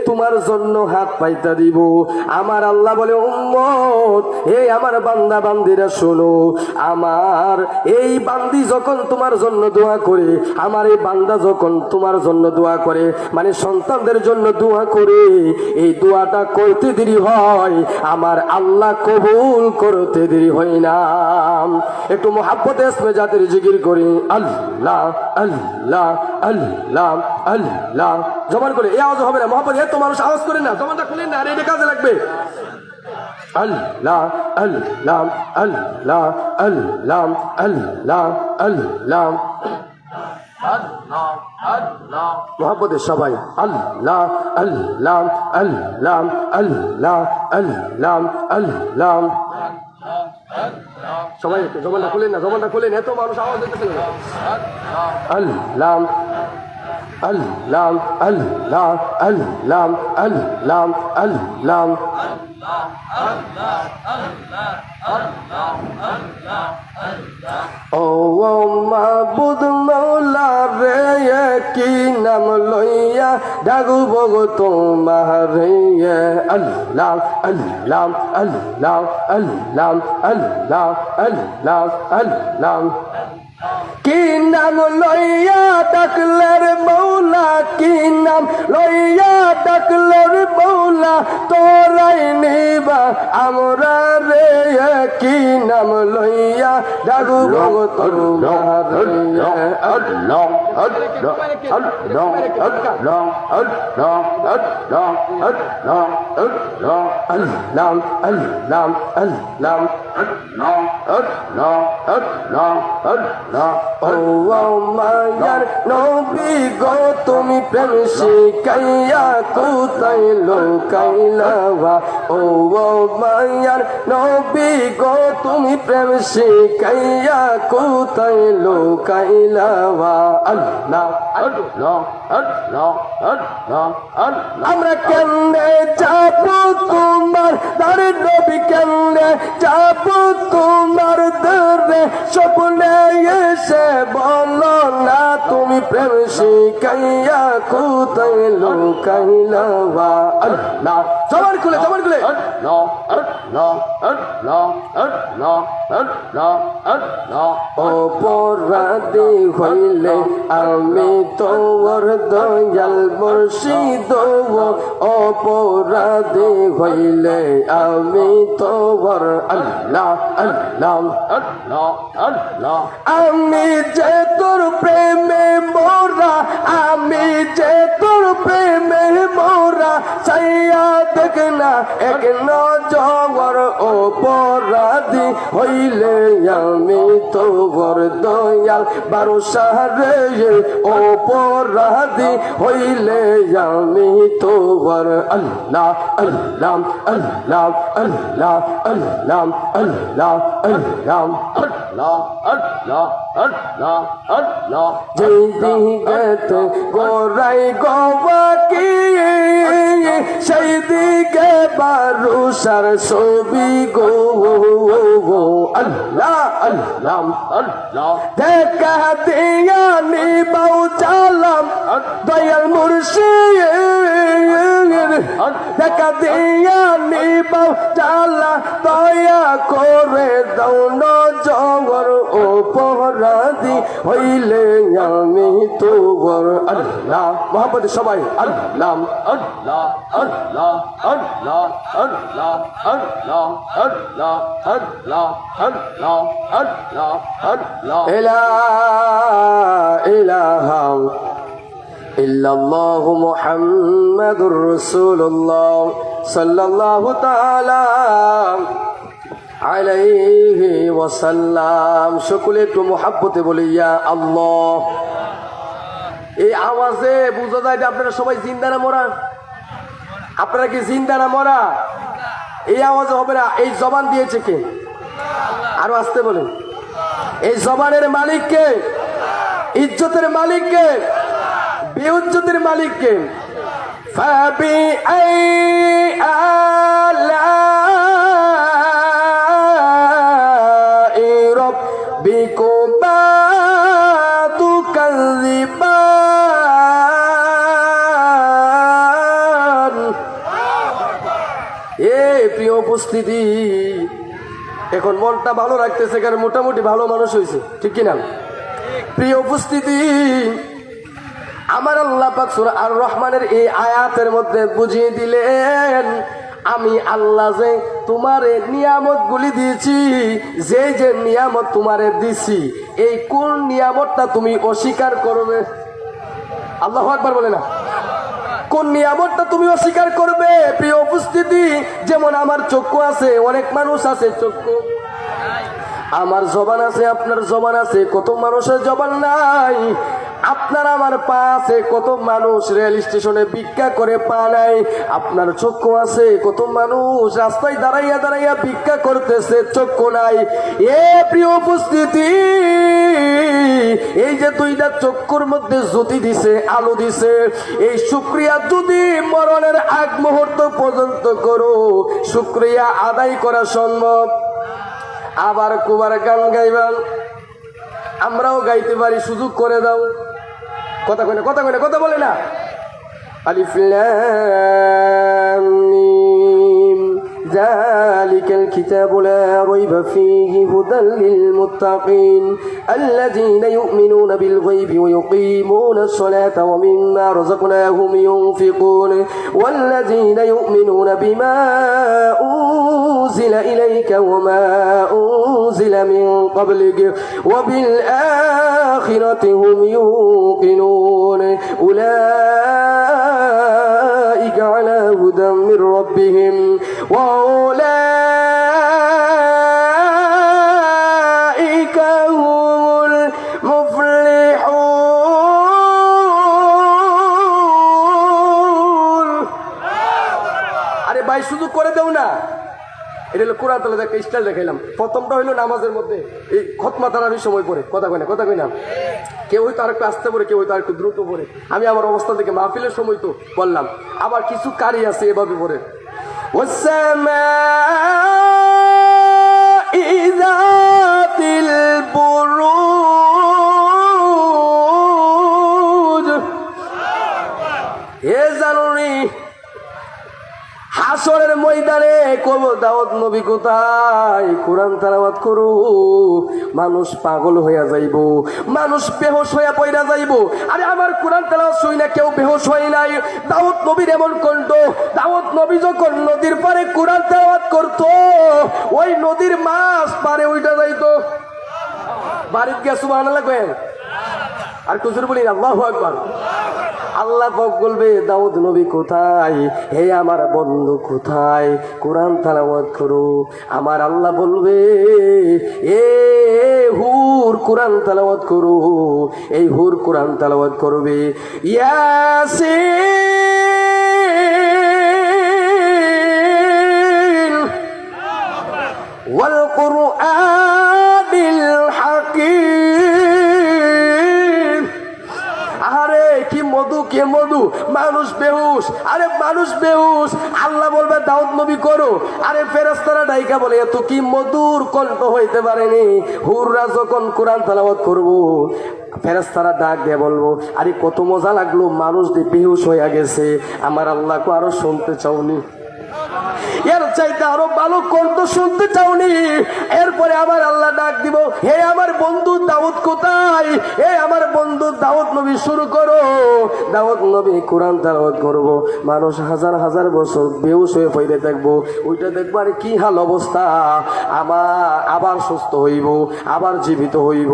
তোমার জন্য হাত পাইতা দিব, আমার আল্লাহ বলে উম্মত হে আমার বান্দা বান্দিরা শোনো, আমার এই বান্দি যখন তোমার জন্য দোয়া করে, আমার এই বান্দা যখন তোমার জন্য দোয়া করে, মানে সন্তানদের জন্য দোয়া করে, এই দোয়াটা করতে দেরি হয়, আমার আল্লাহ কবুল করতে দেরি হয় না। একটু মুহাব্বতে ইসমে জাতির জিকির করি, আল্লাহ আল্লাহ আল্লাহ আল্লাহ, জবান করে এই আওয়াজ হবে না, মহাপদ এত মানুষ আওয়াজ করে না, জবানটা খুলেন না, আর এটা কাজে লাগবে। আল্লাহ আল্লাহ আল্লাহ আল্লাহ আল্লাহ আল্লাহ মহাপদের সবাই আল্লাহ আল্লাহ আল্লাহ আল্লাহ আল্লাহ আল্লাহ, সবাই একটু জবানটা খুলেন না, জবানটা খুলেন, এত মানুষ আওয়াজ দিতেছে না। আল্লাহ আল্লাহ আল্লাহ আল্লাহ আল্লাহ আল্লাহ ও মাবুদ মৌলা রে কি নাম লইয়া ডাকব গো তোমারে আল্লাহ আল্লাহ আল্লাহ আল্লাহ আল্লাহ আল্লাহ আল্লাহ কি নাম লইয়া ডাকলের মৌলা কি নাম লইয়া ডাকলের মৌলা তোরাই নিবা আমরা রে কি নাম লইয়া ডাকব গো তোমারে আল্লাহ আল্লাহ আল্লাহ আল্লাহ আল্লাহ আল্লাহ আল্লাহ আল্লাহ আল্লাহ আল্লাহ আল্লাহ আল্লাহ আল্লাহ আল্লাহ ও মায়ার নবী গো তুমি প্রেম শিখাইয়া কোথায় লোকাইলা ও মায়ার নবী গো তুমি প্রেম শিখাইয়া কোথায় লোকাইলা আল্লাহ আল্লাহ আল্লাহ আল্লাহ আল্লাহ আমরা কেমনে যাব তোমার দারে নবী কেমনে যাব তোমার দারে স্বপ্নে এসে বলো না তুমি প্রেম শিখাইয়া কোথায় লোকাইলা আল্লাহ জবান খুলে আল্লাহ আল্লাহ আল্লাহ আল্লাহ আল্লাহ আল্লাহ অপরাধী হইলে আমি তোর দয়াল মুর্শিদ অপরাধী হইলে আমি তোর আল্লাহ আল্লাহ আল্লাহ আল্লাহ আমি যে তোর প্রেমে মোরা আমি যে তোর প্রেমে মোরা চাইয়া দেখ না এক নজর অপরাধী হইলে আমি তোর দয়াল বারোসারে অপরাধী হইলে আমি তোর আল্লাহ আল্লাহ আল্লাহ আল্লাহ আল্লাহ আল্লাহ আল্লাহ আল্লাহ আল্লাহ আল্লাহ আল্লাহ যেই দিকে গোরাই গোবাকি সেই দিকে বারুসার ছবি গো আল্লাহ আল্লাহ আল্লাহ দেখা দিয়া নিবাউ চালাম দয়াল মুর্শিদ দেখা দিয়া নিবাউ চালা দয়া করে দাও নজর অপরাধী হইলে আমি তোর আল্লাহ মোহাম্মদ সবাই আল্লাহ আল্লাহ আল্লাহ আল্লাহ আল্লাহ আল্লাহ আল্লাহ আল্লাহ আল্লাহ আল্লাহ আল্লাহ ইলাহা ইল্লাল্লাহু মুহাম্মাদুর রাসূলুল্লাহ সাল্লাল্লাহু তাআলা আলাইহি ওয়াসাল্লাম সকলে একটু মুহাব্বতে বলি ইয়া আল্লাহ এই আওয়াজে বুঝা যায় যে আপনারা সবাই জিন্দা না মরা আপনারা কি জিন্দা না মরা এই আওয়াজে হবে না এই জবান দিয়েছে কে আরো আসতে বলেন এই জবানের মালিক কে ইজ্জতের মালিক কে বেইজ্জতের মালিক কে ফাবি আই আলা বিকুমা তুকাযিবান প্রিয় উপস্থিতি এখন মনটা ভালো রাখতেছে কারণ মোটামুটি ভালো মানুষ হয়েছে ঠিক কিনা প্রিয় উপস্থিতি আমার আল্লাহ পাক সূরা আর রহমানের এই আয়াতের মধ্যে বুঝিয়ে দিলেন আমি আল্লাহ যে তোমারে নিয়ামত গুলি দিয়েছি যে যে নিয়ামত তোমারে দিছি এই কোন নিয়ামতটা তুমি অস্বীকার করবে আল্লাহু আকবার বলে না কোন নিয়ামতটা তুমি অস্বীকার করবে প্রিয় উপস্থিতি যেমন আমার চক্ষু আছে অনেক মানুষ আছে চক্ষু আমার জবান আছে আপনার জবান আছে কত মানুষের জবান নাই আপনার আমার পাশে কত মানুষ রেল স্টেশনে ভিক্ষা করে পা নাই, আপনার চক্ষু আছে কত মানুষ রাস্তায় দাঁড়াইয়া দাঁড়াইয়া ভিক্ষা করতেছে, চক্ষু নাই। এ প্রিয় উপস্থিতি, এই যে দুইটা চক্ষুর মধ্যে জ্যোতি দিছে, আলো দিছে, এই শুকরিয়া যদি মরণের আগ মুহূর্ত পর্যন্ত করো, শুকরিয়া আদায় করা সম্ভব। আবার কুবার গান গাইবান, আমরাও গাইতে পারি, সুযোগ করে দাও। কথা কই না, কথা কই না, কথা বলে না। আলিফ লাম মিম ذلك الكتاب لا ريب فيه هدى للمتقين الذين يؤمنون بالغيب ويقيمون الصلاة ومما رزقناهم ينفقون والذين يؤمنون بما أنزل إليك وما أنزل من قبلك وبالآخرة هم يوقنون أولئك على هدى من ربهم وأولئك هم المفلحون। আরে ভাই সুযোগ করে দেও না। এটা হলো কোরআন তাআলা একটা স্টাইল দেখাইলাম। প্রথমটা হইলো নামাজের মধ্যে এই খতমা তারাবির সময় পড়ে, কথা কই না, কথা কই না। কেউ হয়তো আরেকটু আস্তে পড়ে, কেউ হয়তো আরেকটু দ্রুত পড়ে। আমি আমার অবস্থা থেকে মাহফিলের সময় তো বললাম। আবার কিছু কারি আছে এভাবে পড়ে, والسماء ذات البروج। এ জানুনি হাসরের ময়দানে কব দাউদ নবী কোথায়, কোরআন তেলাওয়াত করো, মানুষ পাগল হইয়া যাইব, মানুষ বেহুশ হইয়া পড়া যাইব। আরে আমার কোরআন তেলাওয়াত শুই না কেউ বেহুশ হয় নাই। দাউদ নবীর এমন কণ্ঠ, দাউদ নবী যখন নদীর পারে কোরআন তেলাওয়াত করত, ওই নদীর মাছ পারে ওইটা যাইতো। বাড়িতে গিয়ে সুবহানাল্লাহ কয়েন, আর কুজুর বলি আল্লাহু আকবার। আল্লাহ পাক বলবে দাউদ নবী কোথায়, হে আমার বন্ধু কোথায়, কোরআন তেলাওয়াত করো। আমার আল্লাহ বলবে এ হুর কোরআন তেলাওয়াত করো। এই হুর কোরআন তেলাওয়াত করবে, ইয়াসিন ওয়াল কুরআনিল হাকীম। আরে কি মধু, কে মধু, মানুষ বেহুশ। আরে মানুষ বেহুশ, আল্লাহ বলবে দাউদ নবী করো। আরে ফেরেশতারা ডাইকা বলে এত কি মধুর কণ্ঠ হইতে পারেনি। হুররা যখন কোরআন তেলাওয়াত করব, ফেরেশতারা ডাক দিয়ে বলবো আরে কত মজা লাগলো, মানুষ দিয়ে বেহুশ হইয়া গেছে। আমার আল্লাহকে আরো শুনতে চাওনি, এর চাইতে আরো ভালো কণ্ঠ শুনতে চাওনি। এরপরে আমার আল্লাহ ডাক দিব, হে আমার বন্ধু দাউদ কোথায়, হে আমার বন্ধু দাউদ নবী শুরু করো। দাউদ নবী কোরআন তেলাওয়াত করব, মানুষ হাজার হাজার বছর বেহুশ হয়ে পড়ে থাকবো। ওইটা দেখবো আরে কি হাল অবস্থা, আবার সুস্থ হইব, আবার জীবিত হইব।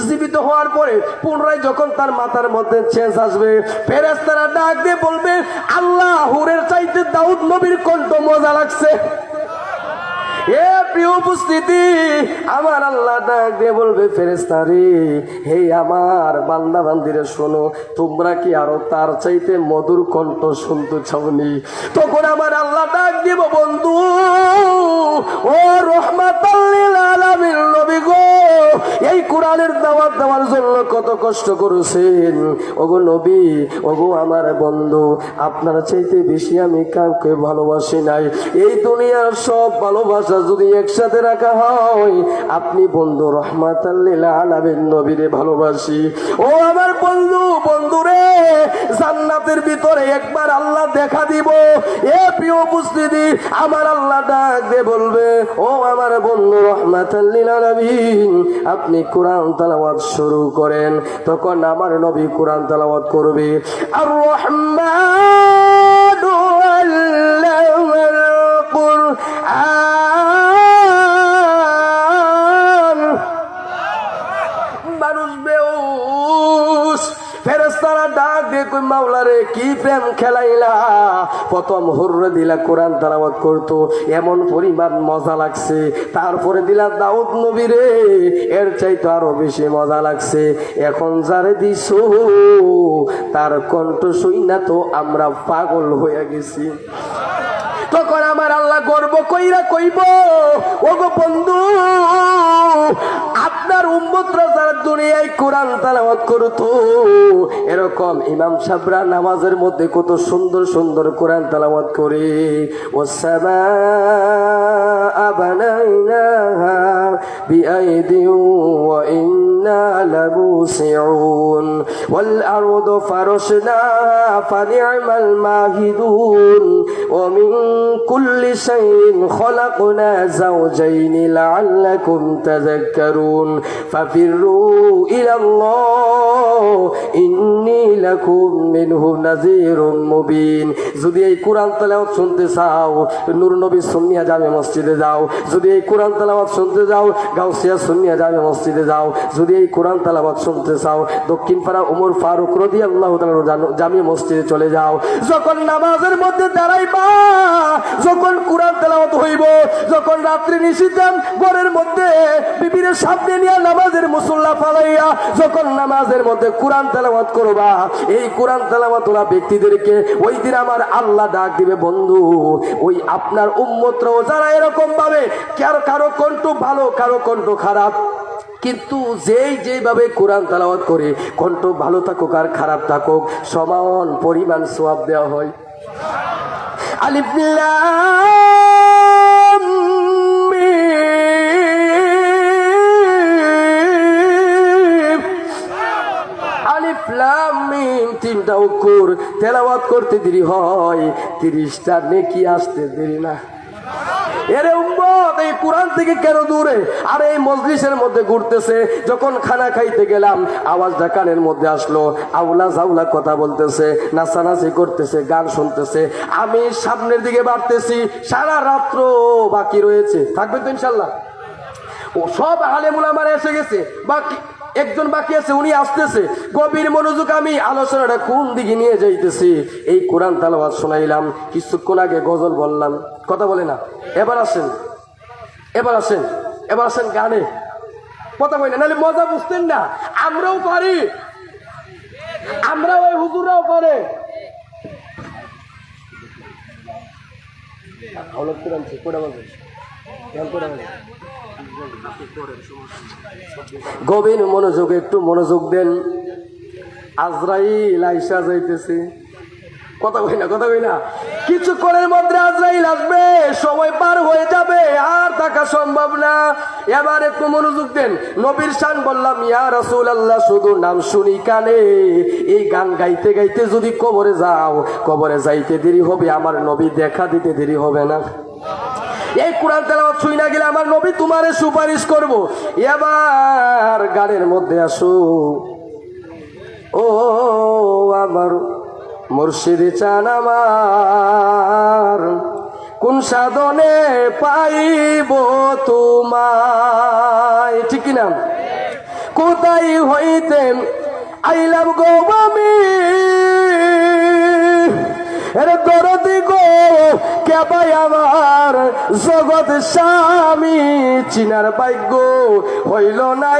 জীবিত হওয়ার পরে পুনরায় যখন তার মাথার মধ্যে চেঞ্জ আসবে, ফেরেশতারা ডাক দিয়ে বলবে আল্লাহ হুরের চাইতে দাউদ নবীর কণ্ঠ মজা লাগছে। এ প্রিয় উপস্থিতি, আমার আল্লাহ ডাক দিয়ে বলবে ফেরেশতারে, হে আমার বান্দা বান্দিরে শোনো, তোমরা কি আরো তার চাইতে মধুর কণ্ঠ শুনতে চাওনি? তখন আমার আল্লাহ ডাক দিব, বন্ধু ও রহমাতাল লিল আলামিন নবী গো, এই কোরআনের দাওয়াত দেওয়ার জন্য কত কষ্ট করেছেন। ওগো নবী, ওগো আমার বন্ধু, আপনার চাইতে বেশি আমি কাউকে ভালোবাসি নাই। এই দুনিয়ার সব ভালোবাসা যদি একসাথে রাখা হয়, আপনি বন্ধু রহমাতাল লিল আলামিন নবীরে ভালোবাসি। ও আমার বন্ধু, বন্ধুরে জান্নাতের ভিতরে একবার আল্লাহ দেখা দিব। এ প্রিয় উপস্থিতি, আমার আল্লাহ ডাক দিয়ে বলবে ও আমার বন্ধু রহমাতাল লিল আলামিন, আপনি কোরআন তেলাওয়াত শুরু করেন। তখন আমার নবী কোরআন তেলাওয়াত করবে, আর রহমানু আল্লামাল কুরআন। মানুষ বেহুশ, ফেরেশতা ফেরেশতারা ডাক দিয়ে কই মাওলা রে কি প্রেম খেলাইলা, প্রথম হুররে দিলা কোরআন তেলাওয়াত করতো এমন পরিমাণ মজা লাগছে, তারপরে দিলা দাউদ নবী রে এর চাইতে আরো বেশি মজা লাগছে, এখন যারে দিছো তার কণ্ঠ শুইনা তো আমরা পাগল হয়ে গেছি। তখন আমার আল্লাহ গর্ব কইরা কইব, ওগো বন্ধু আপনার উম্মতরা যারা দুনিয়ায় কোরআন তেলাওয়াত করতো, এরকম ইমাম সাহেবরা নামাজের মধ্যে কত সুন্দর সুন্দর কোরআন তেলাওয়াত করে, ওয়াসসামাআ বানাইনাহা বিআইদিন ওয়া ইন্না লামুসিউন ওয়াল আরদু ফারাশনাহা ফানি'মাল মাহিদুন ওয়া মিন কুল্লি শাইইন খালাকনা যাওজাইনি লাআল্লাকুম তাযাক্কারুন ফাফিরু ইলাল্লাহ ইন্নী লাকুম মিনহু নাযীরুম মুবিন। যদি এই কোরআন তেলাওয়াত শুনতে চাও নূর নবী সুন্নিয়া জামে মসজিদে যাও, যদি এই কোরআন তেলাওয়াত শুনতে যাও গাউসিয়া সুন্নিয়া জামে মসজিদে যাও, যদি এই কোরআন তেলাওয়াত শুনতে চাও দক্ষিণ পাড়া ওমর ফারুক রাদিয়াল্লাহু তাআলা জামে মসজিদে চলে যাও। যখন নামাজের মধ্যে দাঁড়াইবা, যখন কোরআন তেলাওয়াত হইব, যখন রাত্রি নিশিতাম ঘরের মধ্যে বিবির সামনে নিয়ে নামাজের মুসল্লা ফালাইয়া যখন নামাজের মধ্যে কোরআন তেলাওয়াত করবা, এই কোরআন তেলাওয়াত ওরা ব্যক্তিদেরকে ওই দিন আমার আল্লাহ ডাক দিবে, বন্ধু ওই আপনার উম্মতরাও যারা এরকম ভাবে কারো কণ্ঠ ভালো কারো কণ্ঠ খারাপ, কিন্তু যেভাবে কোরআন তেলাওয়াত করে কণ্ঠ ভালো থাকুক আর খারাপ থাকুক সমান পরিমাণ সওয়াব দেওয়া হয়। আলিফ লাম মিম, আলিফ লাম মিম তিনটা অক্ষর তেলাওয়াত করতে দেরি হয়, 30টা নেকি আসতে দেরি না। এরে উম্মত এই কোরআন থেকে কেন দূরে? আর এই মজলিসের মধ্যে ঘুরতেছে, যখন খানা খাইতে গেলাম আওয়াজটা কানের মধ্যে আসলো, আউলা জাউলা কথা বলতেছে, নাচানাচি করতেছে, গান শুনতেছে, আমি সামনের দিকে বাড়তেছি, সারা রাত্র বাকি রয়েছে, থাকবে তো ইনশাল্লাহ। ও সব আলেম উলামারা এসে গেছে, বাকি একজন বাকি আছে, উনি আসতেছে, গভীর মনোযোগ আমি আলোচনাটা কোন দিকে নিয়ে যাইতেছি। এই কোরআন তেলাওয়াত শোনাইলাম, কিছুক্ষণ আগে গজল বললাম, কথা বলে না। এবার আসেন গানে, কথা বলি না, নাহলে মজা বুঝতেন না। আমরাও পারি, আমরাও ওই হুজুরাও পারে। গভীর মনোযোগ, একটু মনোযোগ দেন। আজরাইল আইসা যাইতেছে, কথা কই না, কিছুক্ষণের মধ্যে আজরাইল আসবে, সময় পার হয়ে যাবে, আর থাকা সম্ভব না। এবার একটু মনোযোগ দেন। নবীর শান বললাম ইয়া রাসূলুল্লাহ, শুধু নাম শুনি কানে। এই গান গাইতে গাইতে যদি কবরে যাও, কবরে যাইতে দেরি হবে, আমার নবী দেখা দিতে দেরি হবে না। এই কোরআন তেলাওয়াত শুই না গেলে আমার নবী তোমারে সুপারিশ করব। এবার গানের মধ্যে আসো, ও আমার মুর্শিদ চান আমার, কোন সাধনে পাইব তোমায়, ঠিক কিনা? কোথায় হইতে আইলাম গো আমি, এরে দরদি গো কে ভাই আমার জগৎ স্বামী, চিনার ভাগ্য হইল না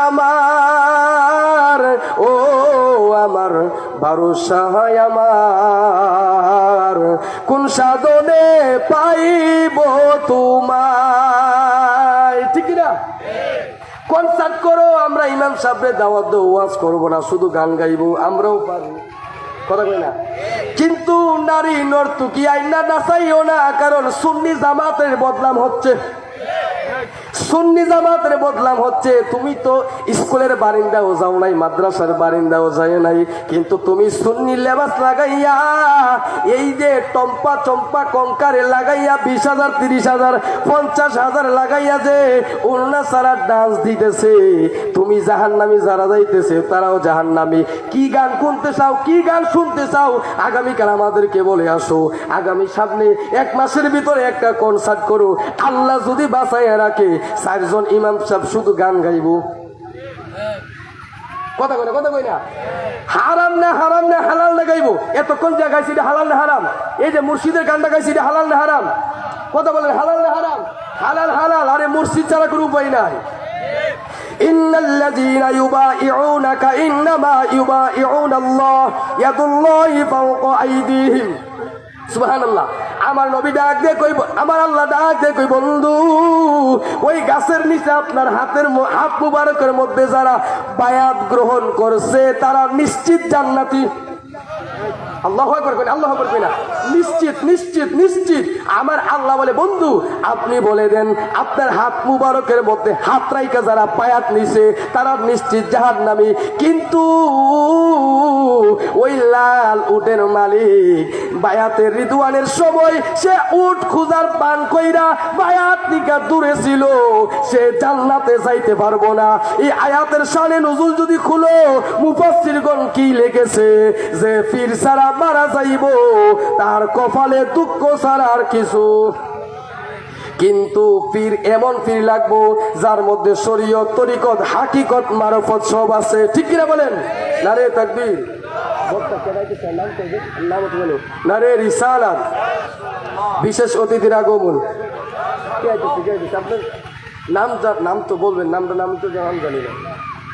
আমার, ও আমার ভরসা আমার, কোন সাধনে পাইব তোমায়, ঠিক না? কনসার্ট করো, আমরা ইমাম সাহেবের দাওয়াত দেব, ওয়াজ করবো না, শুধু গান গাইবো, আমরাও পারি, কথা কই না। কিন্তু নারী নর্তকী আইনা নাচাইও না, কারণ সুন্নি জামাতের বদনাম হচ্ছে, সুন্নি জামাতের বদনাম হচ্ছে। তুমি তো স্কুলের বারিন্দাও যাও নাই, মাদ্রাসার বারিন্দাও যায় নাই, কিন্তু তুমি সুন্নি লেবাস লাগাইয়া এই যে টম্পা চম্পা কঙ্কারে লাগাইয়া 20,000 30,000 50,000 লাগাইয়া যে উন্না সারা ডান্স দিতেছে, তুমি জাহান্নামী যারা যাইতেছে তারাও জাহান্নামী। কি গান শুনতে চাও, কি গান শুনতে চাও, আগামীকাল আমাদেরকে বলে আসো, আগামী সামনে 1 মাসের ভিতরে একটা কনসার্ট করো, আল্লাহ যদি বাঁচাইয়া রাখে 4 জন ইমাম সাহেব শুধু গান গাইব। কথা কই না, কথা কই না। হারাম না হারাম না হালাল না গাইবো, এতক্ষণ যা গাইছি এটা হালাল না হারাম? এই যে মুর্শিদের গানটা গাইছি এটা হালাল না হারাম? কথা বলেন, হালাল না হারাম? হালাল হালাল। আরে মুর্শিদ ছাড়া কোনো উপায় নাই। ইন্নাল্লাযীনা ইউবাইউনাকা ইন্নামা ইউবাইউনাল্লাহ ইয়াদুল্লাহি ফাওকা আইদিহিম। সুবহানাল্লাহ। আমার নবী ডাক দিয়ে কইব, আমার আল্লাহ ডাক দিয়ে কই, বন্ধু ওই গাছের নিচে আপনার হাত মুবারকের মধ্যে যারা বায়াত গ্রহণ করছে তারা নিশ্চিত জান্নাতি। আল্লাহু আকবার কই না, আল্লাহু আকবার কই না। নিশ্চিত নিশ্চিত নিশ্চিত। আমার আল্লাহ বলে, বন্ধু আপনি বলে দেন আপনার হাত মুবারকের মধ্যে হাত রাইকা যারা বায়াত নিছে তারা নিশ্চিত জাহান্নামী। কিন্তু ওই লাল উটের মালিক বায়াতের রিদওয়ানের সময় সে উট খুঁজার পান কইরা বায়াত নিকা দূরে ছিল, সে জান্নাতে যাইতে পারবো না। এই আয়াতের শানে নুজুল যদি খুলো, মুফাসসিরগণ কি লিখেছে যে পীর ছাড়া মারা যাইব তার কপালে দুঃখ ছাড়া আর কিছু। কিন্তু পীর এমন পীর লাগবো যার মধ্যে শরীয়ত, তরিকত, হাকিকত, মারফত সব আছে। ঠিক কিনা বলেন? নারে তাকবীর। নারে রিসালাত। বিশেষ অতিথির আগমন। আপনার নাম তো বলবেন, নাম তো আমি জানি না।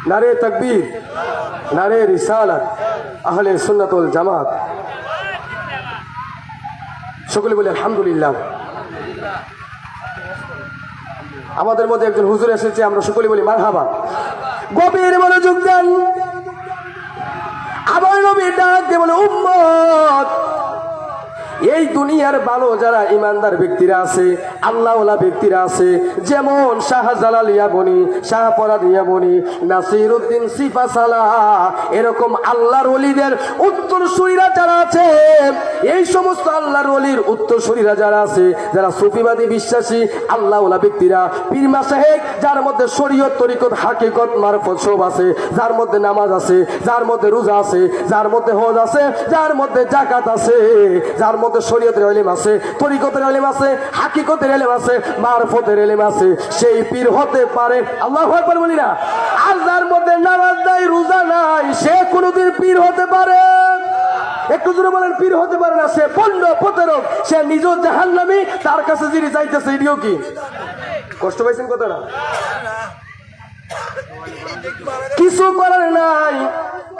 নারে তাকবীর, নারে রিসালাত, আহলে সুন্নাত ওয়াল জামাত। সকলে বলি আলহামদুলিল্লাহ। আমাদের মধ্যে একজন হুজুর এসেছে, আমরা সকলে বলি মারহাবা। গভীর মনোযোগ দেন। আমার নবী ডাক দিয়ে বলে, উম্মত এই দুনিয়ার ভালো যারা ইমানদার ব্যক্তিরা আছে, আল্লাহওয়ালা ব্যক্তিরা আছে, যেমন শাহজালাল ইয়ামনি, শাহপরাদ ইয়ামনি, নাসিরউদ্দিন সিফা সালাহ, এরকম আল্লাহর ওলিদের উত্তরসূরিরা যারা আছে, এই সমস্ত আল্লাহর ওলির উত্তরসূরিরা যারা আছে, যারা সুফিবাদী বিশ্বাসী আল্লাহওয়ালা ব্যক্তিরা, পীর মাশায়েখ যার মধ্যে শরীয়ত, তরিকত, হাকিকত, মারফত সব আছে, যার মধ্যে নামাজ আছে, যার মধ্যে রোজা আছে, যার মধ্যে হজ আছে, যার মধ্যে যাকাত আছে, যার মধ্যে শরীয়তের ইলম আছে, তরিকতের ইলম আছে, হাকিকতের ইলম আছে, মারফতের ইলম আছে, সেই পীর হতে পারে। আল্লাহু আকবার বলি না। আর যার মধ্যে নামাজ নাই, রোজা নাই, সে কোনোদিন পীর হতে পারে? একটু জোরে বলেন, পীর হতে পারে না। সে পণ্ড প্রতারক, সে নিজ জাহান্নামী। তার কাছে যিনি যাইতেছে এটিও কি? কষ্ট পাইছেন কথাটা? কিছু করার নাই।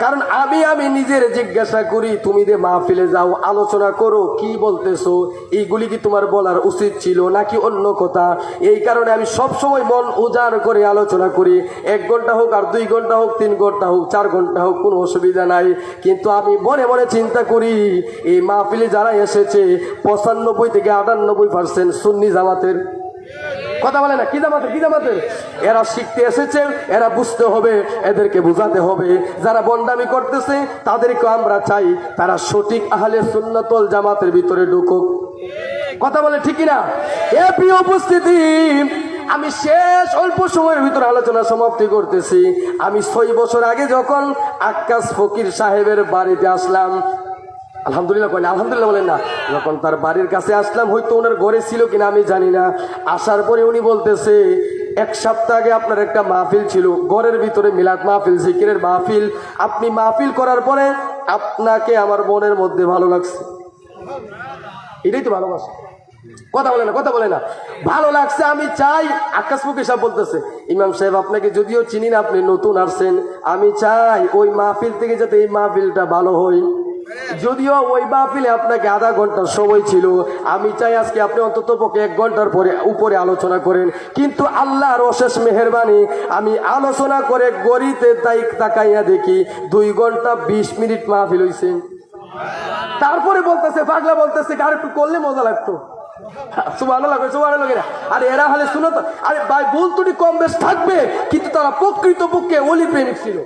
কারণ আমি নিজের জিজ্ঞাসা করি, তুমি যে মাহফিলে যাও, আলোচনা করো, কি বলতেছো, এইগুলি কি তোমার বলার উচিত ছিল নাকি অন্য কথা? এই কারণে আমি সব সময় মন উজাড় করে আলোচনা করি। 1 ঘন্টা হোক, আর 2 ঘন্টা হোক, 3 ঘন্টা হোক, 4 ঘন্টা হোক, কোনো অসুবিধা নাই। কিন্তু আমি মনে মনে চিন্তা করি, এই মাহফিলে যারা এসেছে 95 থেকে 98% সুন্নি জামাতের। কথা বলে না? কি জামাতের? কি জামাতের? এরা শিখতে এসেছে, এরা বুঝতে হবে, এদেরকে বুঝাতে হবে। যারা বন্ডামি করতেছে তাদেরকে আমরা চাই তারা সঠিক আহলে সুন্নাত ওয়াল জামাতের ভিতরে ঢুকুক। কথা বলে ঠিক না? এ প্রিয় উপস্থিতি, আমি শেষ অল্প সময়ের ভিতরে আলোচনা সমাপ্তি করতেছি। আমি 6 বছর আগে যখন আক্কাস ফকির সাহেবের বাড়িতে আসলাম, আলহামদুলিল্লাহ করেন, আলহামদুলিল্লাহ বলেন না, যখন তার বাড়ির কাছে আসলাম, হয়তো ওনার ঘরে ছিল কিনা আমি জানি না। আসার পরে উনি বলতেছে, 1 সপ্তাহ আগে আপনার একটা মাহফিল ছিল, ঘরের ভিতরে মিলাদ মাহফিল, জিকিরের মাহফিল। আপনি মাহফিল করার পরে আপনাকে আমার মনের মধ্যে ভালো লাগছে। এটাই তো ভালোবাসা। কথা বলে না, কথা বলে না। ভালো লাগছে, আমি চাই। আকাশ মুখে সব বলতেছে, ইমাম সাহেব আপনাকে যদিও চিনি না, আপনি নতুন আসছেন, আমি চাই ওই মাহফিল থেকে যাতে এই মাহফিলটা ভালো হয়। যদিও ওই মাহফিলে আপনাকে আধা ঘন্টার সময় ছিল, আমি চাই আজকে আপনি অন্তত পক্ষে 1 ঘন্টার উপরে আলোচনা করেন। কিন্তু আল্লাহর অশেষ মেহেরবানি, আমি আলোচনা করে গড়িতে তাকাইয়া দেখি 2 ঘন্টা 20 মিনিট মাহফিল হয়েছে। তারপরে বলতেছে, পাগলা বলতেছে, আর একটু করলে মজা লাগতো। সুবহানাল্লাহ, সুবহানাল্লাহ। আরে এরা হলে শুনো তো, আরে ভাই ভুল ত্রুটি কম বেশ থাকবে, কিন্তু তারা প্রকৃতপক্ষে ওলি প্রেমিক ছিল।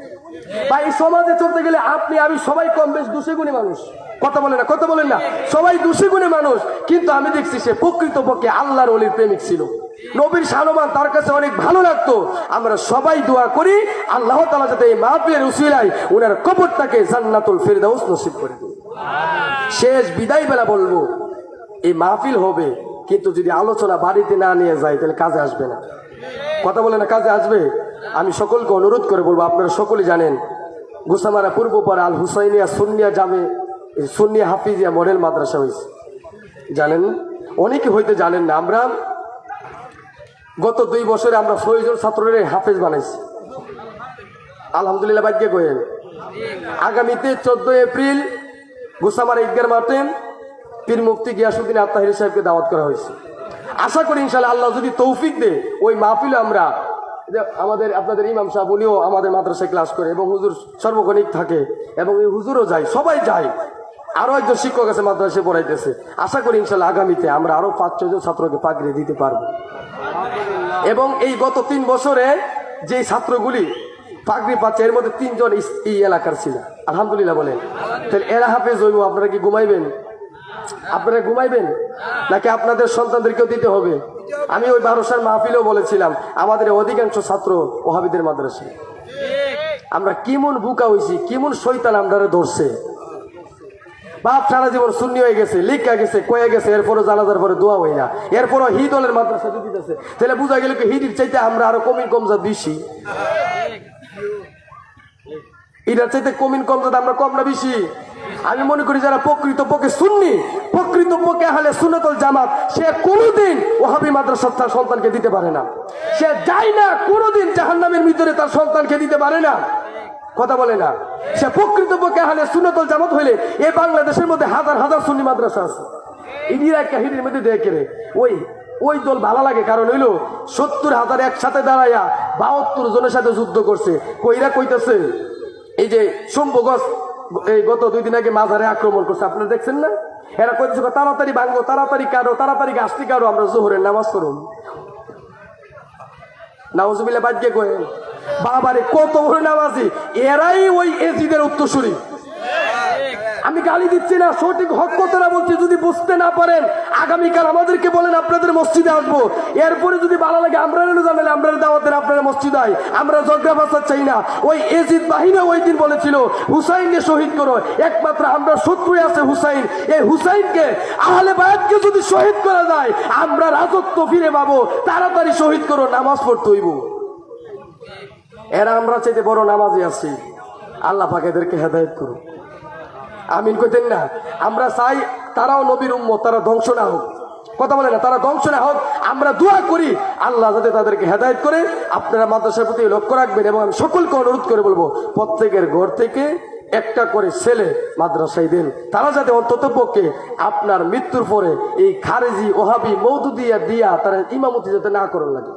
ভাই সমাজে চলতে গেলে আপনি আমি সবাই কম বেশ দোষী গুণী মানুষ। কথা বলেন না, কথা বলেন না। সবাই দোষী গুণী মানুষ, কিন্তু আমি দেখছি সে প্রকৃতপক্ষে আল্লাহর ওলির প্রেমিক ছিল। নবীর শানমান তার কাছে অনেক ভালো লাগতো। আমরা সবাই দোয়া করি আল্লাহ তাআলা যাতে এই মাহফিলের উসিলায় উনার কবরটাকে জান্নাতুল ফেরদাউস নসিব করে দেন। শেষ বিদায় বেলা বলবো, এই মাহফিল হবে, কিন্তু যদি আলোচনা বাড়িতে না নিয়ে যায় তাহলে কাজে আসবে না। কথা বলে না, কাজে আসবে। আমি সকলকে অনুরোধ করে বলবো, আপনারা সকলেই জানেন গুসামারা পূর্বপাড়া আল হুসাইনিয়া সুন্নিয়া জামে সুন্নিয়া হাফিজিয়া মডেল মাদ্রাসা হয়েছে। জানেন, অনেকে হয়তো জানেন না, আমরা গত 2 বছরে আমরা 6 জন ছাত্রের হাফেজ বানাইছি। আলহামদুলিল্লাহ ভাগ্যে কহেন। আগামীতে 14 এপ্রিল গুসামারা ঈদগাহ মাঠে পীর মুফতি গিয়াসউদ্দিন আত্তাহিরি সাহেবকে দাওয়াত করা হয়েছে। আশা করি ইনশাআল্লাহ আল্লাহ যদি তৌফিক দেয় ওই মাহফিলে আমরা আমাদের আপনাদের ইমাম সাহেব উনিও আমাদের মাদ্রাসায় ক্লাস করে এবং হুজুর সর্বক্ষণিক থাকে এবং এই হুজুরও যায়, সবাই যায়। আরো একজন শিক্ষক আছে মাদ্রাসায় পড়াইতেছে। আশা করি ইনশাআল্লাহ আগামীতে আমরা আরো 5-6 জন ছাত্রকে পাগড়ি দিতে পারবো। এবং এই গত 3 বছরে যে ছাত্রগুলি পাগড়ি পাচ্ছে এর মধ্যে 3 জন এই এলাকার ছিল। আলহামদুলিল্লাহ বলেন। তাহলে এরা হাফেজ হইব, আপনারা কি ঘুমাইবেন? আপনারা ঘুমাইবেন নাকি আপনাদের সন্তানদেরকেও দিতে হবে? আমি ওই 12 মাহফিলেও বলেছিলাম আমাদের অধিকাংশ ছাত্র ওহাবীদের মাদ্রাসায়। আমরা কেমন বুকা হয়েছি, কেমন শয়তান আমরা ধরছে। বাপ সারা জীবন শূন্য হয়ে গেছে, লিখা গেছে, কয়ে গেছে, এরপরও জানাজার পরে দোয়া হয় না, এরপরও হি দলের মাদ্রাসা দিতেছে। তাহলে বোঝা গেল কি হিদির চাইতে আমরা আরো কমজাত বেশি। এটার চাইতে কমজাত আমরা কম না বেশি? আমি মনে করি যারা প্রকৃতপক্ষে সুন্নি, প্রকৃতপক্ষে আহলে সুন্নাতুল জামাত, সে কোনোদিন ওহাবী মাদ্রাসার তার সন্তানকে দিতে পারে না। সে যায় না কোনোদিন জাহান্নামের ভিতরে তার সন্তানকে দিতে পারে না। কথা বলে না। সে প্রকৃতপক্ষে আহলে সুন্নাতুল জামাত হইলে এই বাংলাদেশের মধ্যে হাজার হাজার সুন্নি মাদ্রাসা আছে। ইডিরা কাহিনীর মধ্যে দেখে রে ওই দল ভালো লাগে, কারণ হইলো 70,000 একসাথে দাঁড়াইয়া 72 জনের সাথে যুদ্ধ করছে। কইরা কইতেছে এই যে শম্ভুগঞ্জ এই গত 2 দিন আগে মাজারে আক্রমণ করছে, আপনারা দেখছেন না? এরা কইতেছে তাড়াতাড়ি ভাঙবো, তাড়াতাড়ি কাটো, তাড়াতাড়ি গাছটি কাটো, আমরা জোহরের নামাজ পড়ুন। নাউজুবিল্লাহ বাদকে কয়ে বাবারে কত বড় নামাজি, এরাই ওই এজিদের উত্তরসূরি। আমি গালি দিচ্ছি না, সঠিক হক কথাটা বলছি। যদি বুঝতে না পারেন আগামীকাল আমাদেরকে বলেন আপনাদের মসজিদে আসবো। এরপরে যদি ভালো লাগে আমরা জানালে আমরা দাওয়াতের আপনারা মসজিদে আয়, আমরা ঝগড়া ফাসাদ চাই না। ওই এজিদ বাহিনী ওই দিন বলেছিল হুসাইনকে শহীদ করো, একমাত্র আমরা শত্রুই আছে হুসাইন। এই হুসাইনকে আহলে বায়াতকে যদি শহীদ করা যায় আমরা রাজত্ব ফিরে পাবো। তাড়াতাড়ি শহীদ করো, নামাজ পড়তে হইব। এরা আমরা চাইতে বড় নামাজি আছি। আল্লাহ পাক এদেরকে হেদায়েত করুন, আমিন কইতেন না? আমরা চাই তারাও নবীর উম্মত, তারা ধ্বংস না হোক। কথা বলে না, তারা ধ্বংস না হোক। আমরা দোয়া করি আল্লাহ যাতে তাদেরকে হেদায়েত করে। আপনারা মাদ্রাসার প্রতি লক্ষ্য রাখবেন এবং আমি সকলকে অনুরোধ করে বলবো প্রত্যেকের ঘর থেকে একটা করে ছেলে মাদ্রাসায় দেন। তারা যাতে অন্তত পক্ষে আপনার মৃত্যুর পরে এই খারেজি ওহাবি মওদুদিয়া দিয়া তারা ইমামতি যাতে না করার লাগে।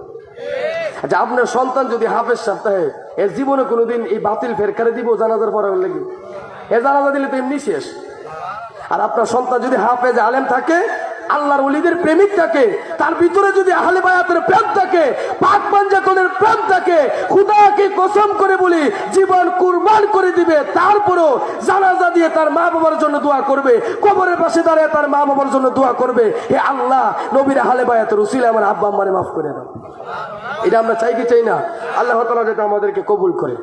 আচ্ছা, আপনার সন্তান যদি হাফেজ সপ্তাহে এর জীবনে কোনোদিন এই বাতিল ফেরকারে দিব জানাজার পড়ার লাগে, এ জানাজা দিলে তো এমনি শেষ। আর আপনার সন্তান যদি হাফেজ আলেম থাকে, আল্লাহর ওলিদের প্রেমিক থাকে, তার ভিতরে যদি আহলে বায়াতের প্রেম থাকে, পাক পাঞ্জাতনের প্রেম থাকে, খোদাকে কসম করে বলি জীবন কুরবান করে দিবে। তারপরও জানাজা দিয়ে তার মা বাবার জন্য দোয়া করবে, কবরের পাশে দাঁড়িয়ে তার মা বাবার জন্য দোয়া করবে, হে আল্লাহ নবীর আহলে বায়াতের উসিলা আমার আব্বা আম্মারে মাফ করে দাও। এটা আমরা চাই কি চাই না? আল্লাহ তাআলা যাতে আমাদেরকে কবুল করে,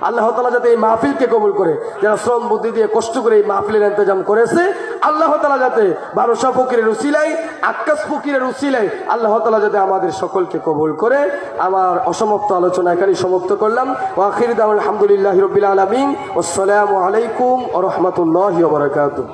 আল্লাহ তাআলা যাতে এই মাহফিলকে কবুল করে। যারা শ্রম বুদ্ধি দিয়ে কষ্ট করে এই মাহফিলের ইন্তজাম করেছে, আল্লাহ তাআলা যাতে 1200 ফকিরের উসিলায়, আক্কাস ফকিরের উসিলায় আল্লাহ তাআলা যাতে আমাদের সকলকে কবুল করে। আমার অসমাপ্ত আলোচনা এখানেই সমাপ্ত করলাম। ওয়া আখিরু দাওয়ানা আলহামদুলিল্লাহি রাব্বিল আলামিন। আসসালামু আলাইকুম ওয়া রাহমাতুল্লাহি ওয়া বারাকাতুহু।